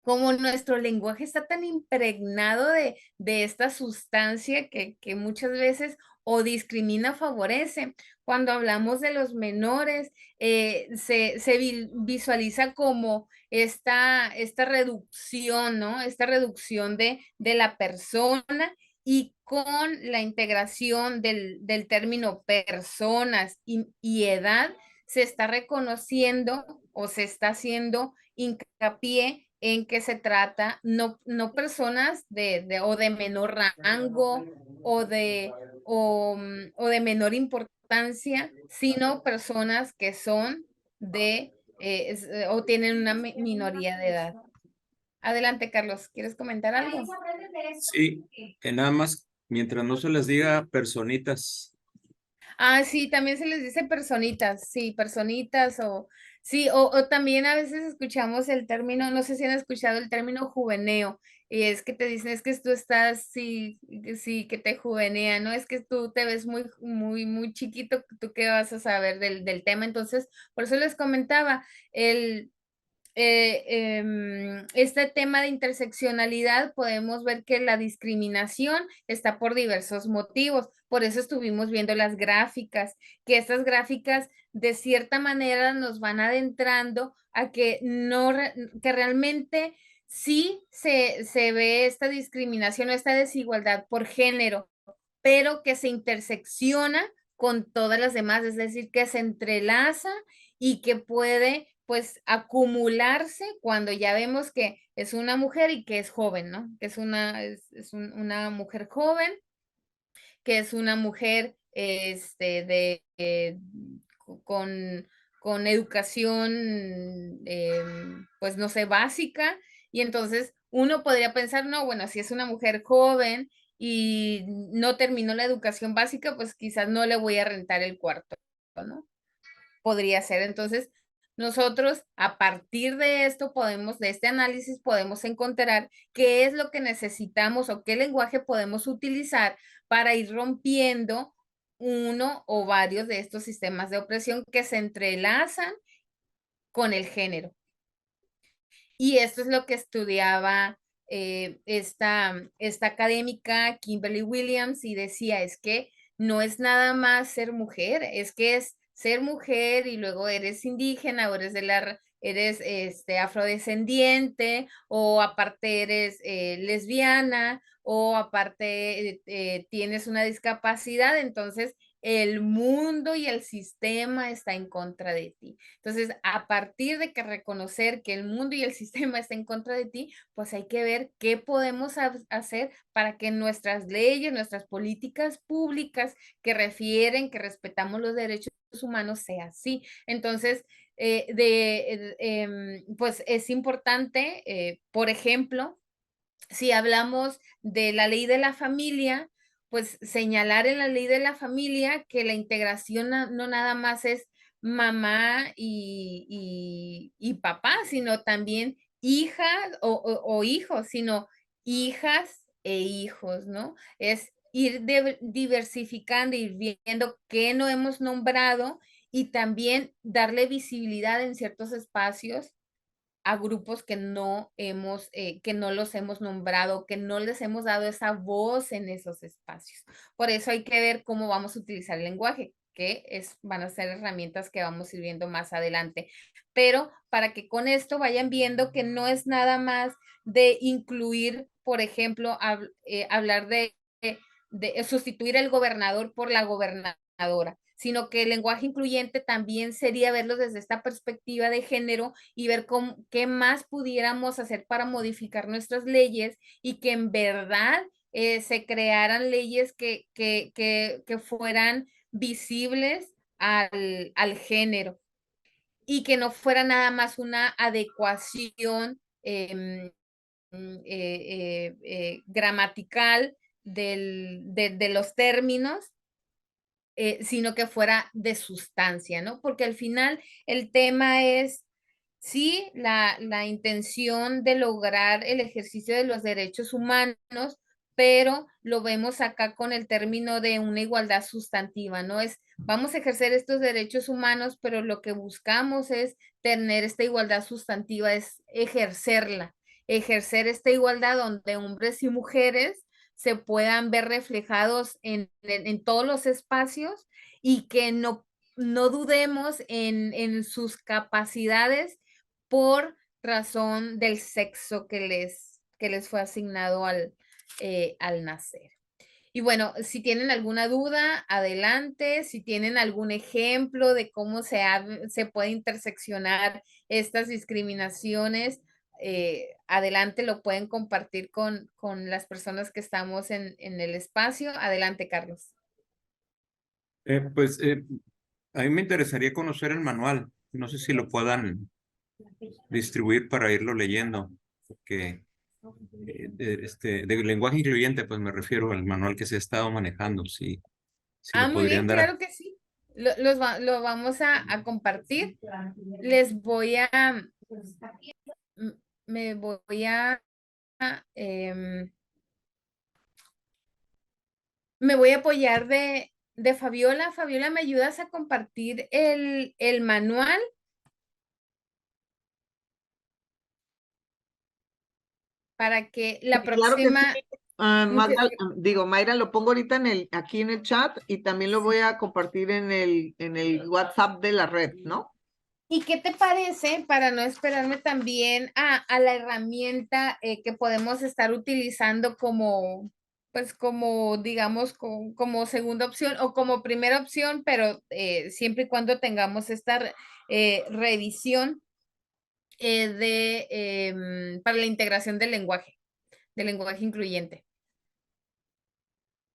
como nuestro lenguaje está tan impregnado de esta sustancia que muchas veces o discrimina o favorece, cuando hablamos de los menores, se visualiza como esta reducción, ¿no? Esta reducción de la persona, y con la integración del término personas y edad, se está reconociendo o se está haciendo hincapié en que se trata no personas de menor rango o de menor importancia, sino personas que son o tienen una minoría de edad. Adelante, Carlos, ¿quieres comentar algo? Sí, que nada más, mientras no se les diga personitas. Ah, sí, también se les dice personitas, sí, personitas sí, o también a veces escuchamos el término, no sé si han escuchado el término juveneo, y es que te dicen, es que tú estás, sí, que te juvenea, ¿no? Es que tú te ves muy chiquito, ¿tú qué vas a saber del tema? Entonces, por eso les comentaba, este tema de interseccionalidad, podemos ver que la discriminación está por diversos motivos. Por eso estuvimos viendo las gráficas, que estas gráficas de cierta manera nos van adentrando a que que realmente sí se ve esta discriminación o esta desigualdad por género, pero que se intersecciona con todas las demás, es decir, que se entrelaza y que puede pues acumularse cuando ya vemos que es una mujer y que es joven, ¿no? Que es una mujer joven, que es una mujer con educación, pues no sé, básica, y entonces uno podría pensar, no, bueno, si es una mujer joven y no terminó la educación básica, pues quizás no le voy a rentar el cuarto, ¿no? Podría ser. Entonces, nosotros a partir de esto de este análisis podemos encontrar qué es lo que necesitamos o qué lenguaje podemos utilizar para ir rompiendo uno o varios de estos sistemas de opresión que se entrelazan con el género. Y esto es lo que estudiaba esta académica Kimberly Williams, y decía, es que no es nada más ser mujer, es que es ser mujer y luego eres indígena o eres afrodescendiente, o aparte eres lesbiana, o aparte tienes una discapacidad. Entonces el mundo y el sistema está en contra de ti. Entonces, a partir de que reconocer que el mundo y el sistema está en contra de ti, pues hay que ver qué podemos hacer para que nuestras leyes, nuestras políticas públicas que refieren que respetamos los derechos humanos sea así. Entonces, pues es importante, por ejemplo, si hablamos de la ley de la familia, pues señalar en la ley de la familia que la integración no nada más es mamá y papá, sino también hijas o hijos, sino hijas e hijos, ¿no? Es ir diversificando, ir viendo qué no hemos nombrado, y también darle visibilidad en ciertos espacios a grupos que no los hemos nombrado, que no les hemos dado esa voz en esos espacios. Por eso hay que ver cómo vamos a utilizar el lenguaje, que van a ser herramientas que vamos a ir viendo más adelante. Pero para que con esto vayan viendo que no es nada más de incluir, por ejemplo, hablar de sustituir el gobernador por la gobernadora, sino que el lenguaje incluyente también sería verlo desde esta perspectiva de género y ver qué más pudiéramos hacer para modificar nuestras leyes, y que en verdad se crearan leyes que fueran visibles al género, y que no fuera nada más una adecuación gramatical de los términos, sino que fuera de sustancia, ¿no? Porque al final el tema es, sí, la intención de lograr el ejercicio de los derechos humanos, pero lo vemos acá con el término de una igualdad sustantiva, ¿no? Vamos a ejercer estos derechos humanos, pero lo que buscamos es tener esta igualdad sustantiva, es ejercer esta igualdad donde hombres y mujeres se puedan ver reflejados en todos los espacios, y que no dudemos en sus capacidades por razón del sexo que les fue asignado al nacer. Y bueno, si tienen alguna duda, adelante. Si tienen algún ejemplo de cómo se puede interseccionar estas discriminaciones, adelante, lo pueden compartir con las personas que estamos en el espacio. Adelante, Carlos. A mí me interesaría conocer el manual. No sé si lo puedan distribuir para irlo leyendo, porque de lenguaje incluyente, pues me refiero al manual que se ha estado manejando. Si lo Muy bien, podrían dar. claro que sí. Lo vamos a compartir. Les voy a... Me voy a... me voy a apoyar de Fabiola. Fabiola, ¿me ayudas a compartir el manual? Para que la próxima... Claro que sí. Mayra, lo pongo ahorita aquí en el chat, y también lo voy a compartir en el WhatsApp de la red, ¿no? ¿Y qué te parece, para no esperarme también a la herramienta que podemos estar utilizando como, pues digamos, como segunda opción o como primera opción, pero siempre y cuando tengamos esta revisión para la integración del lenguaje incluyente?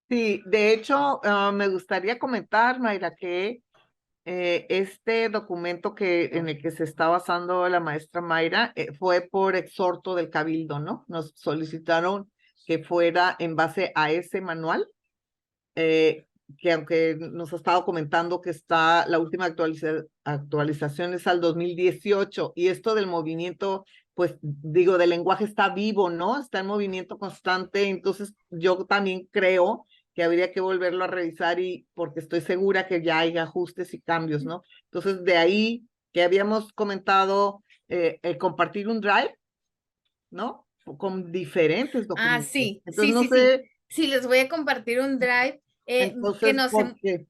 Sí, de hecho, me gustaría comentar, Mayra, que este documento en el que se está basando la maestra Mayra fue por exhorto del Cabildo, ¿no? Nos solicitaron que fuera en base a ese manual, que aunque nos ha estado comentando que está, la última actualización es al 2018, y esto del movimiento, pues digo, del lenguaje está vivo, ¿no? Está en movimiento constante, entonces yo también creo que habría que volverlo a revisar, y porque estoy segura que ya hay ajustes y cambios, ¿no? Entonces, de ahí que habíamos comentado el compartir un drive, ¿no? Con diferentes documentos. Sí, Entonces, sí, no sí, sí. sé. Sí, les voy a compartir un drive que Entonces, nos... ¿por qué?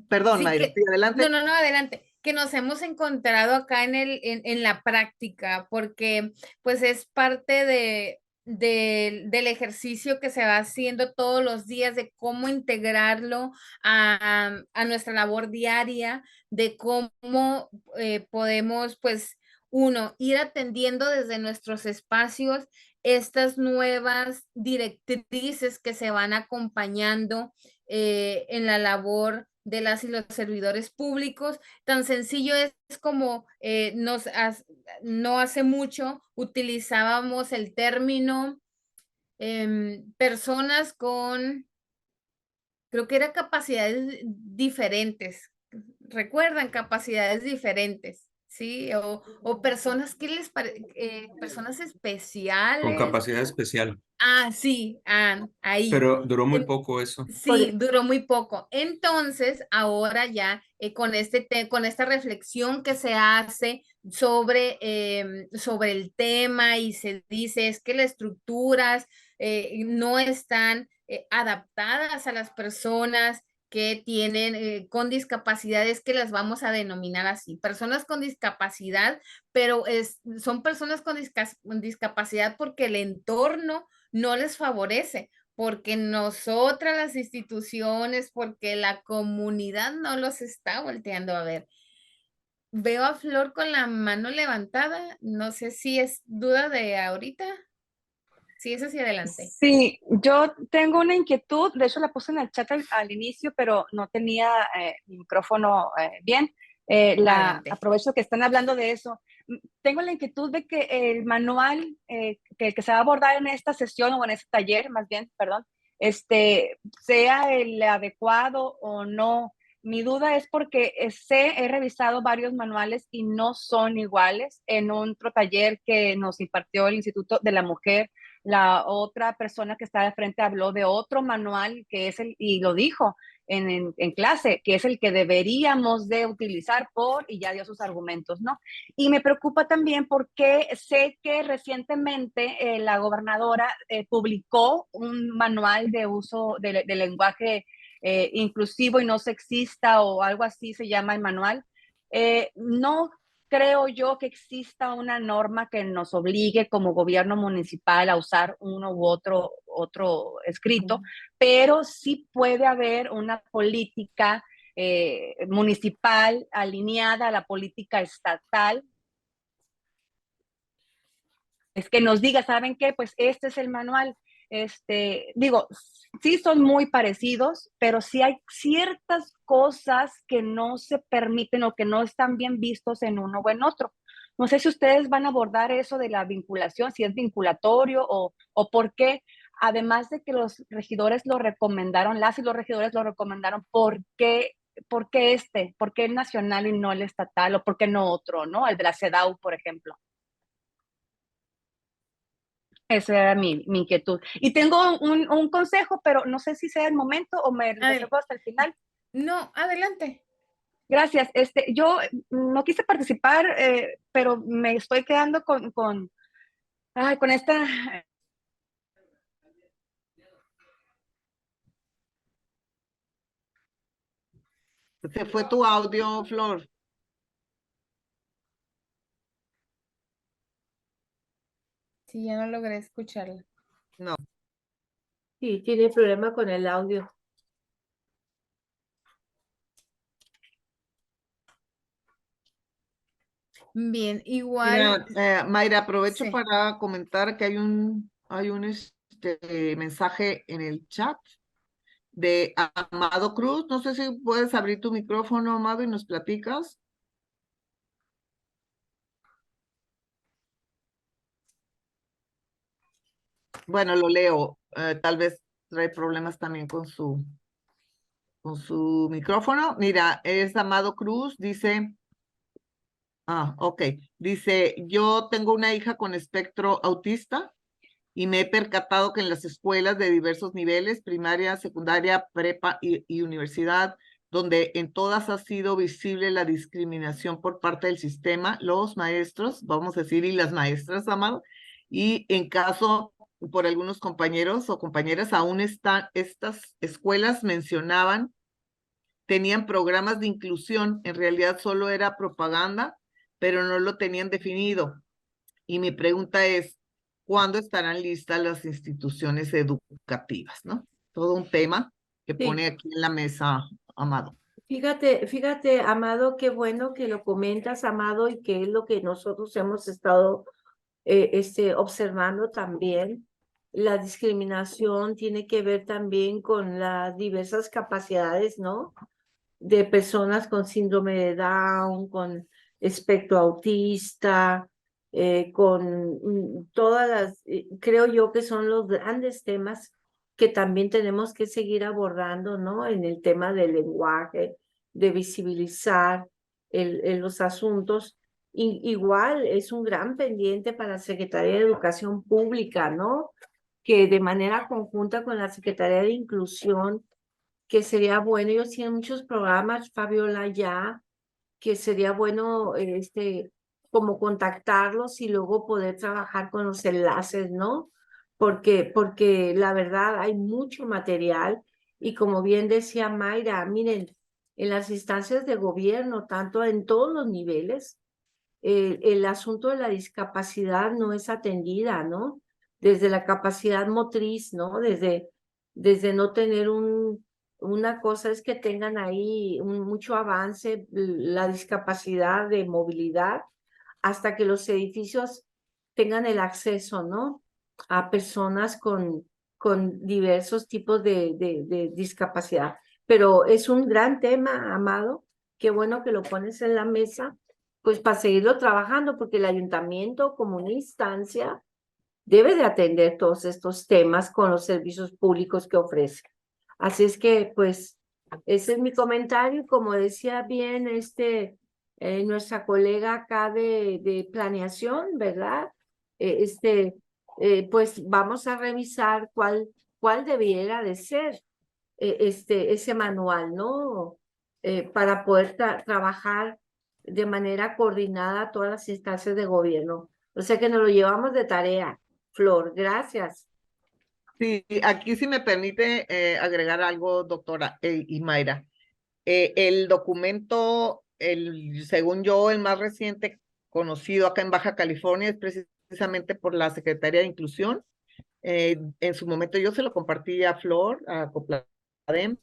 Perdón, Sí, Mayra, sí, adelante. no, adelante. Que nos hemos encontrado acá en la práctica, porque pues es parte del ejercicio que se va haciendo todos los días, de cómo integrarlo a nuestra labor diaria, de cómo podemos, pues, uno, ir atendiendo desde nuestros espacios estas nuevas directrices que se van acompañando en la labor de las y los servidores públicos. Tan sencillo es como no hace mucho utilizábamos el término personas con, creo que era capacidades diferentes. ¿Recuerdan? Capacidades diferentes, ¿sí? O personas, ¿qué les parece? Personas Con especiales. capacidad especial. Sí, ahí. Pero duró muy poco eso. Sí, duró muy poco. Entonces, ahora ya con esta reflexión que se hace sobre el tema, y se dice es que las estructuras no están adaptadas a las personas que tienen con discapacidades, que las vamos a denominar así, personas con discapacidad, pero son personas con discapacidad porque el entorno no les favorece, porque nosotras, las instituciones, porque la comunidad no los está volteando a ver. Veo a Flor con la mano levantada, no sé si es duda de ahorita. Sí, es hacia adelante. Sí, yo tengo una inquietud, de hecho la puse en el chat al inicio, pero no tenía mi micrófono bien. Aprovecho que están hablando de eso. Tengo la inquietud de que el manual que se va a abordar en esta sesión, o en este taller, más bien, perdón, sea el adecuado o no. Mi duda es porque he revisado varios manuales y no son iguales. En otro taller que nos impartió el Instituto de la Mujer, la otra persona que estaba de frente habló de otro manual que es y lo dijo en clase, que es el que deberíamos de utilizar y ya dio sus argumentos, ¿no? Y me preocupa también porque sé que recientemente la gobernadora publicó un manual de uso de lenguaje inclusivo y no sexista, o algo así se llama el manual. No creo yo que exista una norma que nos obligue como gobierno municipal a usar uno u otro escrito, pero sí puede haber una política municipal alineada a la política estatal. Es que nos diga, ¿saben qué? Pues este es el manual. Digo, sí son muy parecidos, pero sí hay ciertas cosas que no se permiten o que no están bien vistos en uno o en otro. No sé si ustedes van a abordar eso de la vinculación, si es vinculatorio o por qué, además de que los regidores lo recomendaron, las y los regidores lo recomendaron, ¿por qué el nacional y no el estatal, o por qué no otro, ¿no? El de la CEDAW, por ejemplo. Esa era mi inquietud. Y tengo un consejo, pero no sé si sea el momento o me reservo hasta el final. No, adelante. Gracias. Yo no quise participar, pero me estoy quedando con esta... Se fue tu audio, Flor. Sí, ya no logré escucharla. No. Sí, tiene problema con el audio. Bien, igual. Mira, Mayra, aprovecho Sí. para comentar que hay un mensaje en el chat de Amado Cruz. No sé si puedes abrir tu micrófono, Amado, y nos platicas. Bueno, lo leo. Tal vez trae problemas también con su con su micrófono. Mira, es Amado Cruz, dice... ok. Dice, yo tengo una hija con espectro autista y me he percatado que en las escuelas de diversos niveles, primaria, secundaria, prepa y universidad, donde en todas ha sido visible la discriminación por parte del sistema, los maestros, vamos a decir, y las maestras, Amado, y en caso por algunos compañeros o compañeras, aún están, estas escuelas mencionaban, tenían programas de inclusión, en realidad solo era propaganda, pero no lo tenían definido. Y mi pregunta es, ¿cuándo estarán listas las instituciones educativas, no? Todo un tema que pone aquí en la mesa, Amado. Fíjate, Amado, qué bueno que lo comentas, Amado, y que es lo que nosotros hemos estado observando también. La discriminación tiene que ver también con las diversas capacidades, ¿no? De personas con síndrome de Down, con espectro autista, con todas las, creo yo que son los grandes temas que también tenemos que seguir abordando, ¿no? En el tema del lenguaje, de visibilizar los asuntos. Igual es un gran pendiente para la Secretaría de Educación Pública, ¿no? Que de manera conjunta con la Secretaría de Inclusión, que sería bueno, ellos tienen muchos programas, Fabiola, ya, que sería bueno, como contactarlos y luego poder trabajar con los enlaces, ¿no? Porque la verdad hay mucho material y como bien decía Mayra, miren, en las instancias de gobierno, tanto en todos los niveles, el asunto de la discapacidad no es atendida, ¿no? Desde la capacidad motriz, ¿no? Desde no tener una cosa es que tengan ahí mucho avance, la discapacidad de movilidad, hasta que los edificios tengan el acceso, ¿no? A personas con diversos tipos de discapacidad. Pero es un gran tema, Amado. Qué bueno que lo pones en la mesa, pues para seguirlo trabajando, porque el ayuntamiento como una instancia debe de atender todos estos temas con los servicios públicos que ofrece. Así es que, pues, ese es mi comentario. Como decía bien nuestra colega acá de planeación, ¿verdad? Pues vamos a revisar cuál debiera de ser ese manual, ¿no? Para poder trabajar de manera coordinada todas las instancias de gobierno. O sea que nos lo llevamos de tarea. Flor, gracias. Sí, aquí sí me permite agregar algo, doctora y Mayra. El documento, según yo, el más reciente conocido acá en Baja California es precisamente por la Secretaría de Inclusión. En su momento yo se lo compartí a Flor, a Copladem,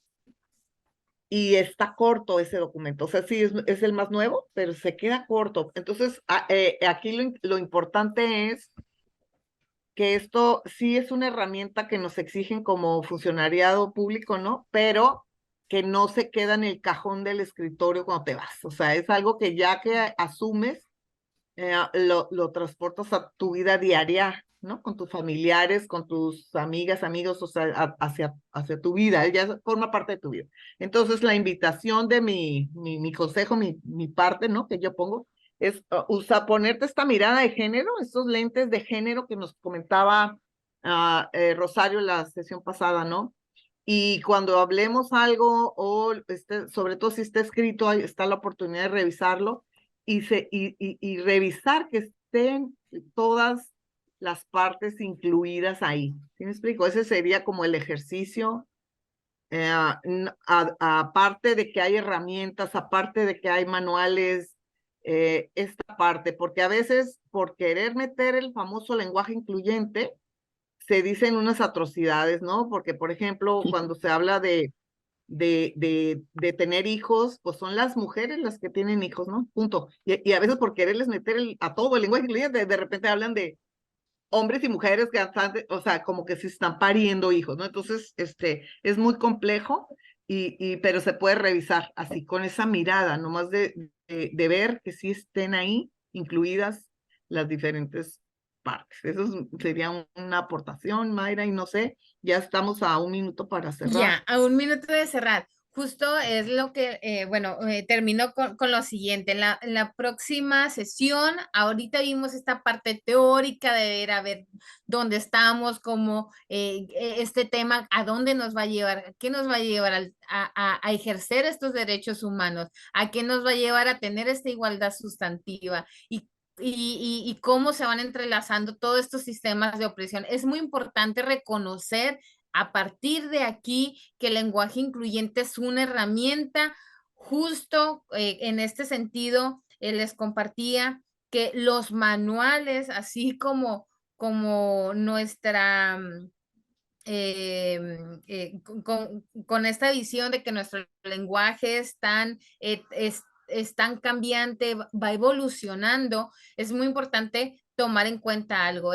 y está corto ese documento. O sea, sí, es el más nuevo, pero se queda corto. Entonces, aquí lo importante es que esto sí es una herramienta que nos exigen como funcionariado público, ¿no? Pero que no se queda en el cajón del escritorio cuando te vas. O sea, es algo que ya que asumes, lo transportas a tu vida diaria, ¿no? Con tus familiares, con tus amigas, amigos, o sea, hacia tu vida, ya forma parte de tu vida. Entonces, la invitación de mi consejo, mi parte, ¿no? Que yo pongo, es ponerte esta mirada de género, estos lentes de género que nos comentaba Rosario la sesión pasada, ¿no? Y cuando hablemos algo, o sobre todo si está escrito, ahí está la oportunidad de revisarlo y revisar que estén todas las partes incluidas ahí. ¿Sí me explico? Ese sería como el ejercicio. Aparte de que hay herramientas, aparte de que hay manuales, esta parte, porque a veces por querer meter el famoso lenguaje incluyente, se dicen unas atrocidades, ¿no? Porque, por ejemplo, cuando se habla de tener hijos, pues son las mujeres las que tienen hijos, ¿no? Punto. Y a veces por quererles meter a todo el lenguaje incluyente, de repente hablan de hombres y mujeres que están, o sea, como que se están pariendo hijos, ¿no? Entonces, es muy complejo, pero se puede revisar así, con esa mirada, nomás de ver que sí estén ahí incluidas las diferentes partes. Eso sería una aportación, Mayra, y no sé, ya estamos a 1 minuto para cerrar. Ya, a 1 minuto de cerrar. Justo es lo que, bueno, termino con lo siguiente. En la próxima sesión, ahorita vimos esta parte teórica de ver a ver dónde estamos, cómo este tema, a dónde nos va a llevar, a qué nos va a llevar a ejercer estos derechos humanos, a qué nos va a llevar a tener esta igualdad sustantiva y cómo se van entrelazando todos estos sistemas de opresión. Es muy importante reconocer a partir de aquí que el lenguaje incluyente es una herramienta. Justo en este sentido, les compartía que los manuales, así como nuestra con esta visión de que nuestro lenguaje es tan cambiante, va evolucionando, es muy importante tomar en cuenta algo.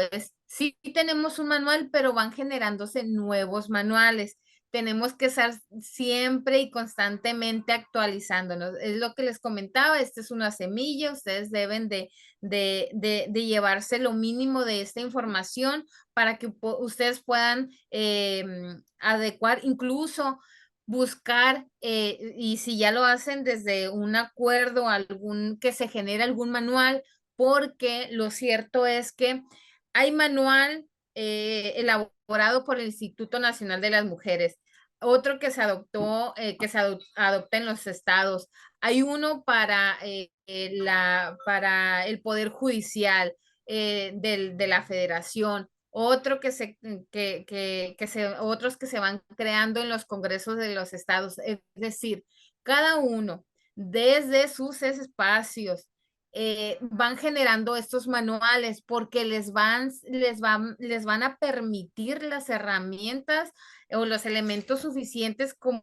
Sí tenemos un manual, pero van generándose nuevos manuales. Tenemos que estar siempre y constantemente actualizándonos. Es lo que les comentaba, esta es una semilla, ustedes deben de llevarse lo mínimo de esta información para que ustedes puedan adecuar, incluso buscar, y si ya lo hacen desde un acuerdo, que se genere algún manual, porque lo cierto es que hay manual elaborado por el Instituto Nacional de las Mujeres, otro que se adoptó, adopta en los estados, hay uno para el Poder Judicial de la Federación, otros que se van creando en los congresos de los estados, es decir, cada uno desde sus espacios van generando estos manuales porque les van a permitir las herramientas o los elementos suficientes como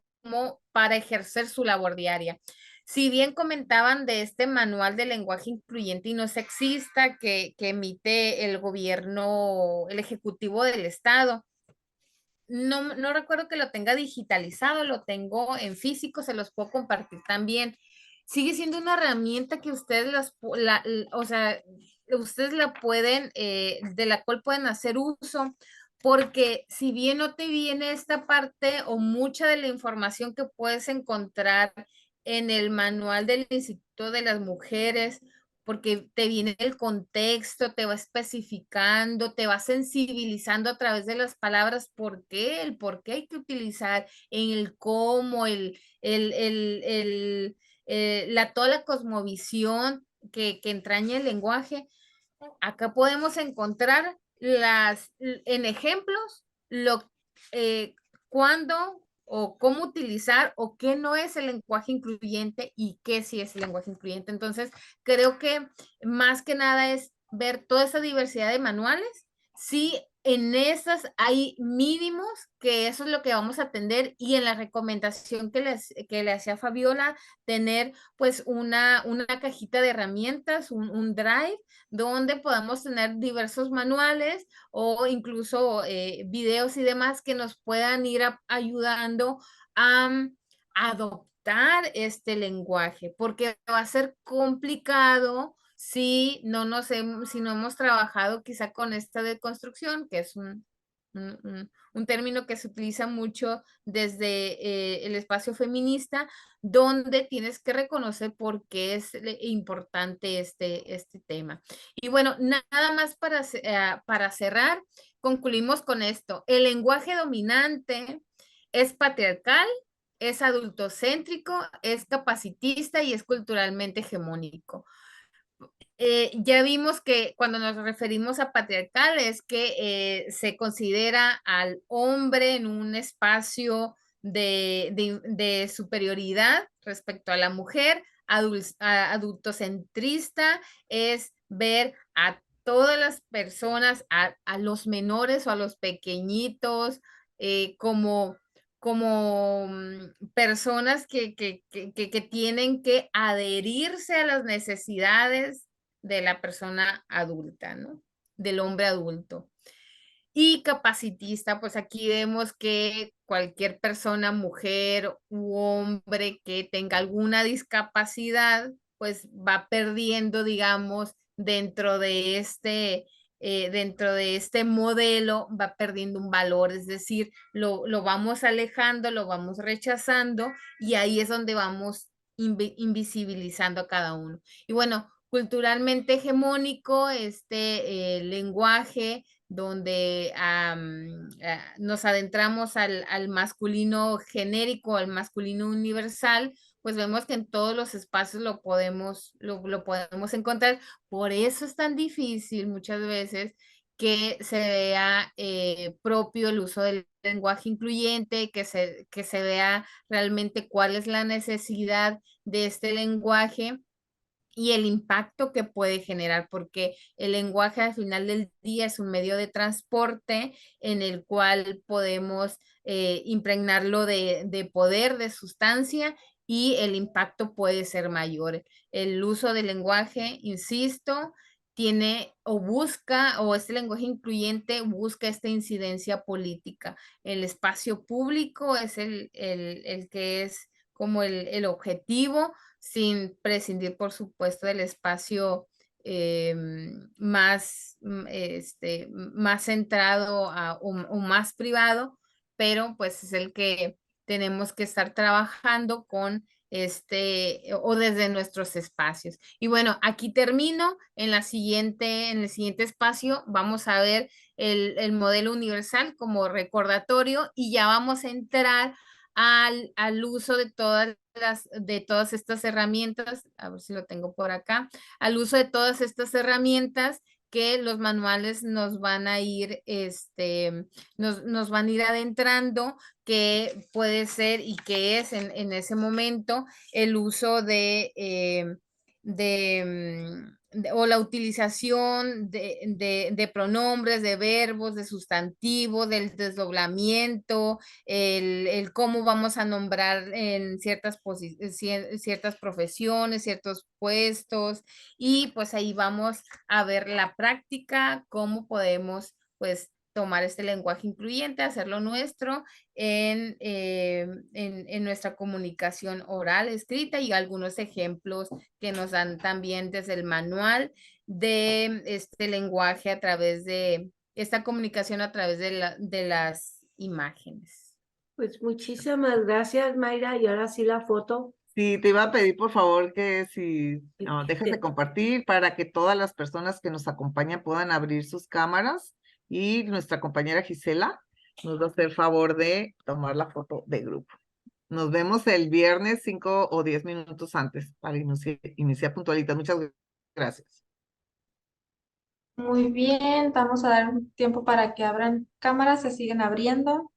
para ejercer su labor diaria. Si bien comentaban de este manual de lenguaje incluyente y no sexista que emite el gobierno, el ejecutivo del estado, no recuerdo que lo tenga digitalizado, lo tengo en físico, se los puedo compartir también. Sigue siendo una herramienta que ustedes ustedes la pueden, de la cual pueden hacer uso, porque si bien no te viene esta parte o mucha de la información que puedes encontrar en el manual del Instituto de las Mujeres, porque te viene el contexto, te va especificando, te va sensibilizando a través de las palabras el por qué hay que utilizar, en el cómo, toda la cosmovisión que entraña el lenguaje. Acá podemos encontrar en ejemplos cuándo o cómo utilizar o qué no es el lenguaje incluyente y qué sí es el lenguaje incluyente. Entonces, creo que más que nada es ver toda esa diversidad de manuales. Sí, en esas hay mínimos, que eso es lo que vamos a atender, y en la recomendación que le hacía Fabiola, tener pues una cajita de herramientas, un drive, donde podamos tener diversos manuales o incluso videos y demás que nos puedan ir ayudando a adoptar este lenguaje, porque va a ser complicado si no hemos trabajado quizá con esta deconstrucción, que es un término que se utiliza mucho desde el espacio feminista, donde tienes que reconocer por qué es importante este tema. Y bueno, nada más para cerrar, concluimos con esto. El lenguaje dominante es patriarcal, es adultocéntrico, es capacitista y es culturalmente hegemónico. Ya vimos que cuando nos referimos a patriarcal es que se considera al hombre en un espacio de superioridad respecto a la mujer. Adultocentrista es ver a todas las personas, a los menores o a los pequeñitos, como personas que tienen que adherirse a las necesidades de la persona adulta, ¿no? Del hombre adulto. Y capacitista, pues aquí vemos que cualquier persona, mujer u hombre que tenga alguna discapacidad, pues va perdiendo, digamos, dentro de dentro de este modelo va perdiendo un valor, es decir, lo vamos alejando, lo vamos rechazando y ahí es donde vamos invisibilizando a cada uno. Y bueno, culturalmente hegemónico, este lenguaje donde nos adentramos al masculino genérico, al masculino universal, pues vemos que en todos los espacios lo podemos encontrar. Por eso es tan difícil muchas veces que se vea propio el uso del lenguaje incluyente, que se vea realmente cuál es la necesidad de este lenguaje y el impacto que puede generar, porque el lenguaje al final del día es un medio de transporte en el cual podemos impregnarlo de poder, de sustancia, y el impacto puede ser mayor. El uso del lenguaje, insisto, tiene o busca, o este lenguaje incluyente busca esta incidencia política. El espacio público es el que es como el objetivo, sin prescindir, por supuesto, del espacio más centrado o más privado, pero pues es el que tenemos que estar trabajando con o desde nuestros espacios. Y bueno, aquí termino. En el siguiente espacio vamos a ver el modelo universal como recordatorio y ya vamos a entrar al uso de todas estas herramientas, a ver si lo tengo por acá, al uso de todas estas herramientas que los manuales nos van a ir, nos van a ir adentrando, que puede ser y que es en ese momento el uso o la utilización de pronombres, de verbos, de sustantivos, del desdoblamiento, el cómo vamos a nombrar en ciertas profesiones, ciertos puestos, y pues ahí vamos a ver la práctica, cómo podemos pues tomar este lenguaje incluyente, hacerlo nuestro en nuestra comunicación oral, escrita, y algunos ejemplos que nos dan también desde el manual de este lenguaje a través de esta comunicación a través de las imágenes. Pues muchísimas gracias, Mayra. Y ahora sí la foto. Sí, te iba a pedir por favor que si dejas de compartir para que todas las personas que nos acompañan puedan abrir sus cámaras, y nuestra compañera Gisela nos va a hacer favor de tomar la foto de grupo. Nos vemos el viernes 5 o 10 minutos antes para iniciar puntualitas. Muchas gracias. Muy bien, vamos a dar un tiempo para que abran cámaras, se siguen abriendo.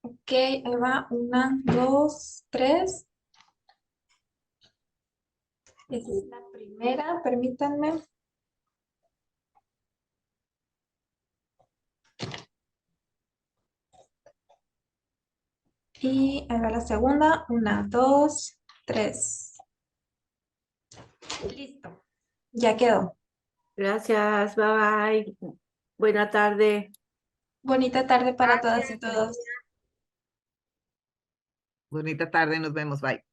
Ok, ahí va, 1, 2, 3. Esa es la primera, permítanme. Y ahí va la segunda, 1, 2, 3. Listo, ya quedó. Gracias, bye bye. Buena tarde. Bonita tarde para todas y todos. Bonita tarde, nos vemos, bye.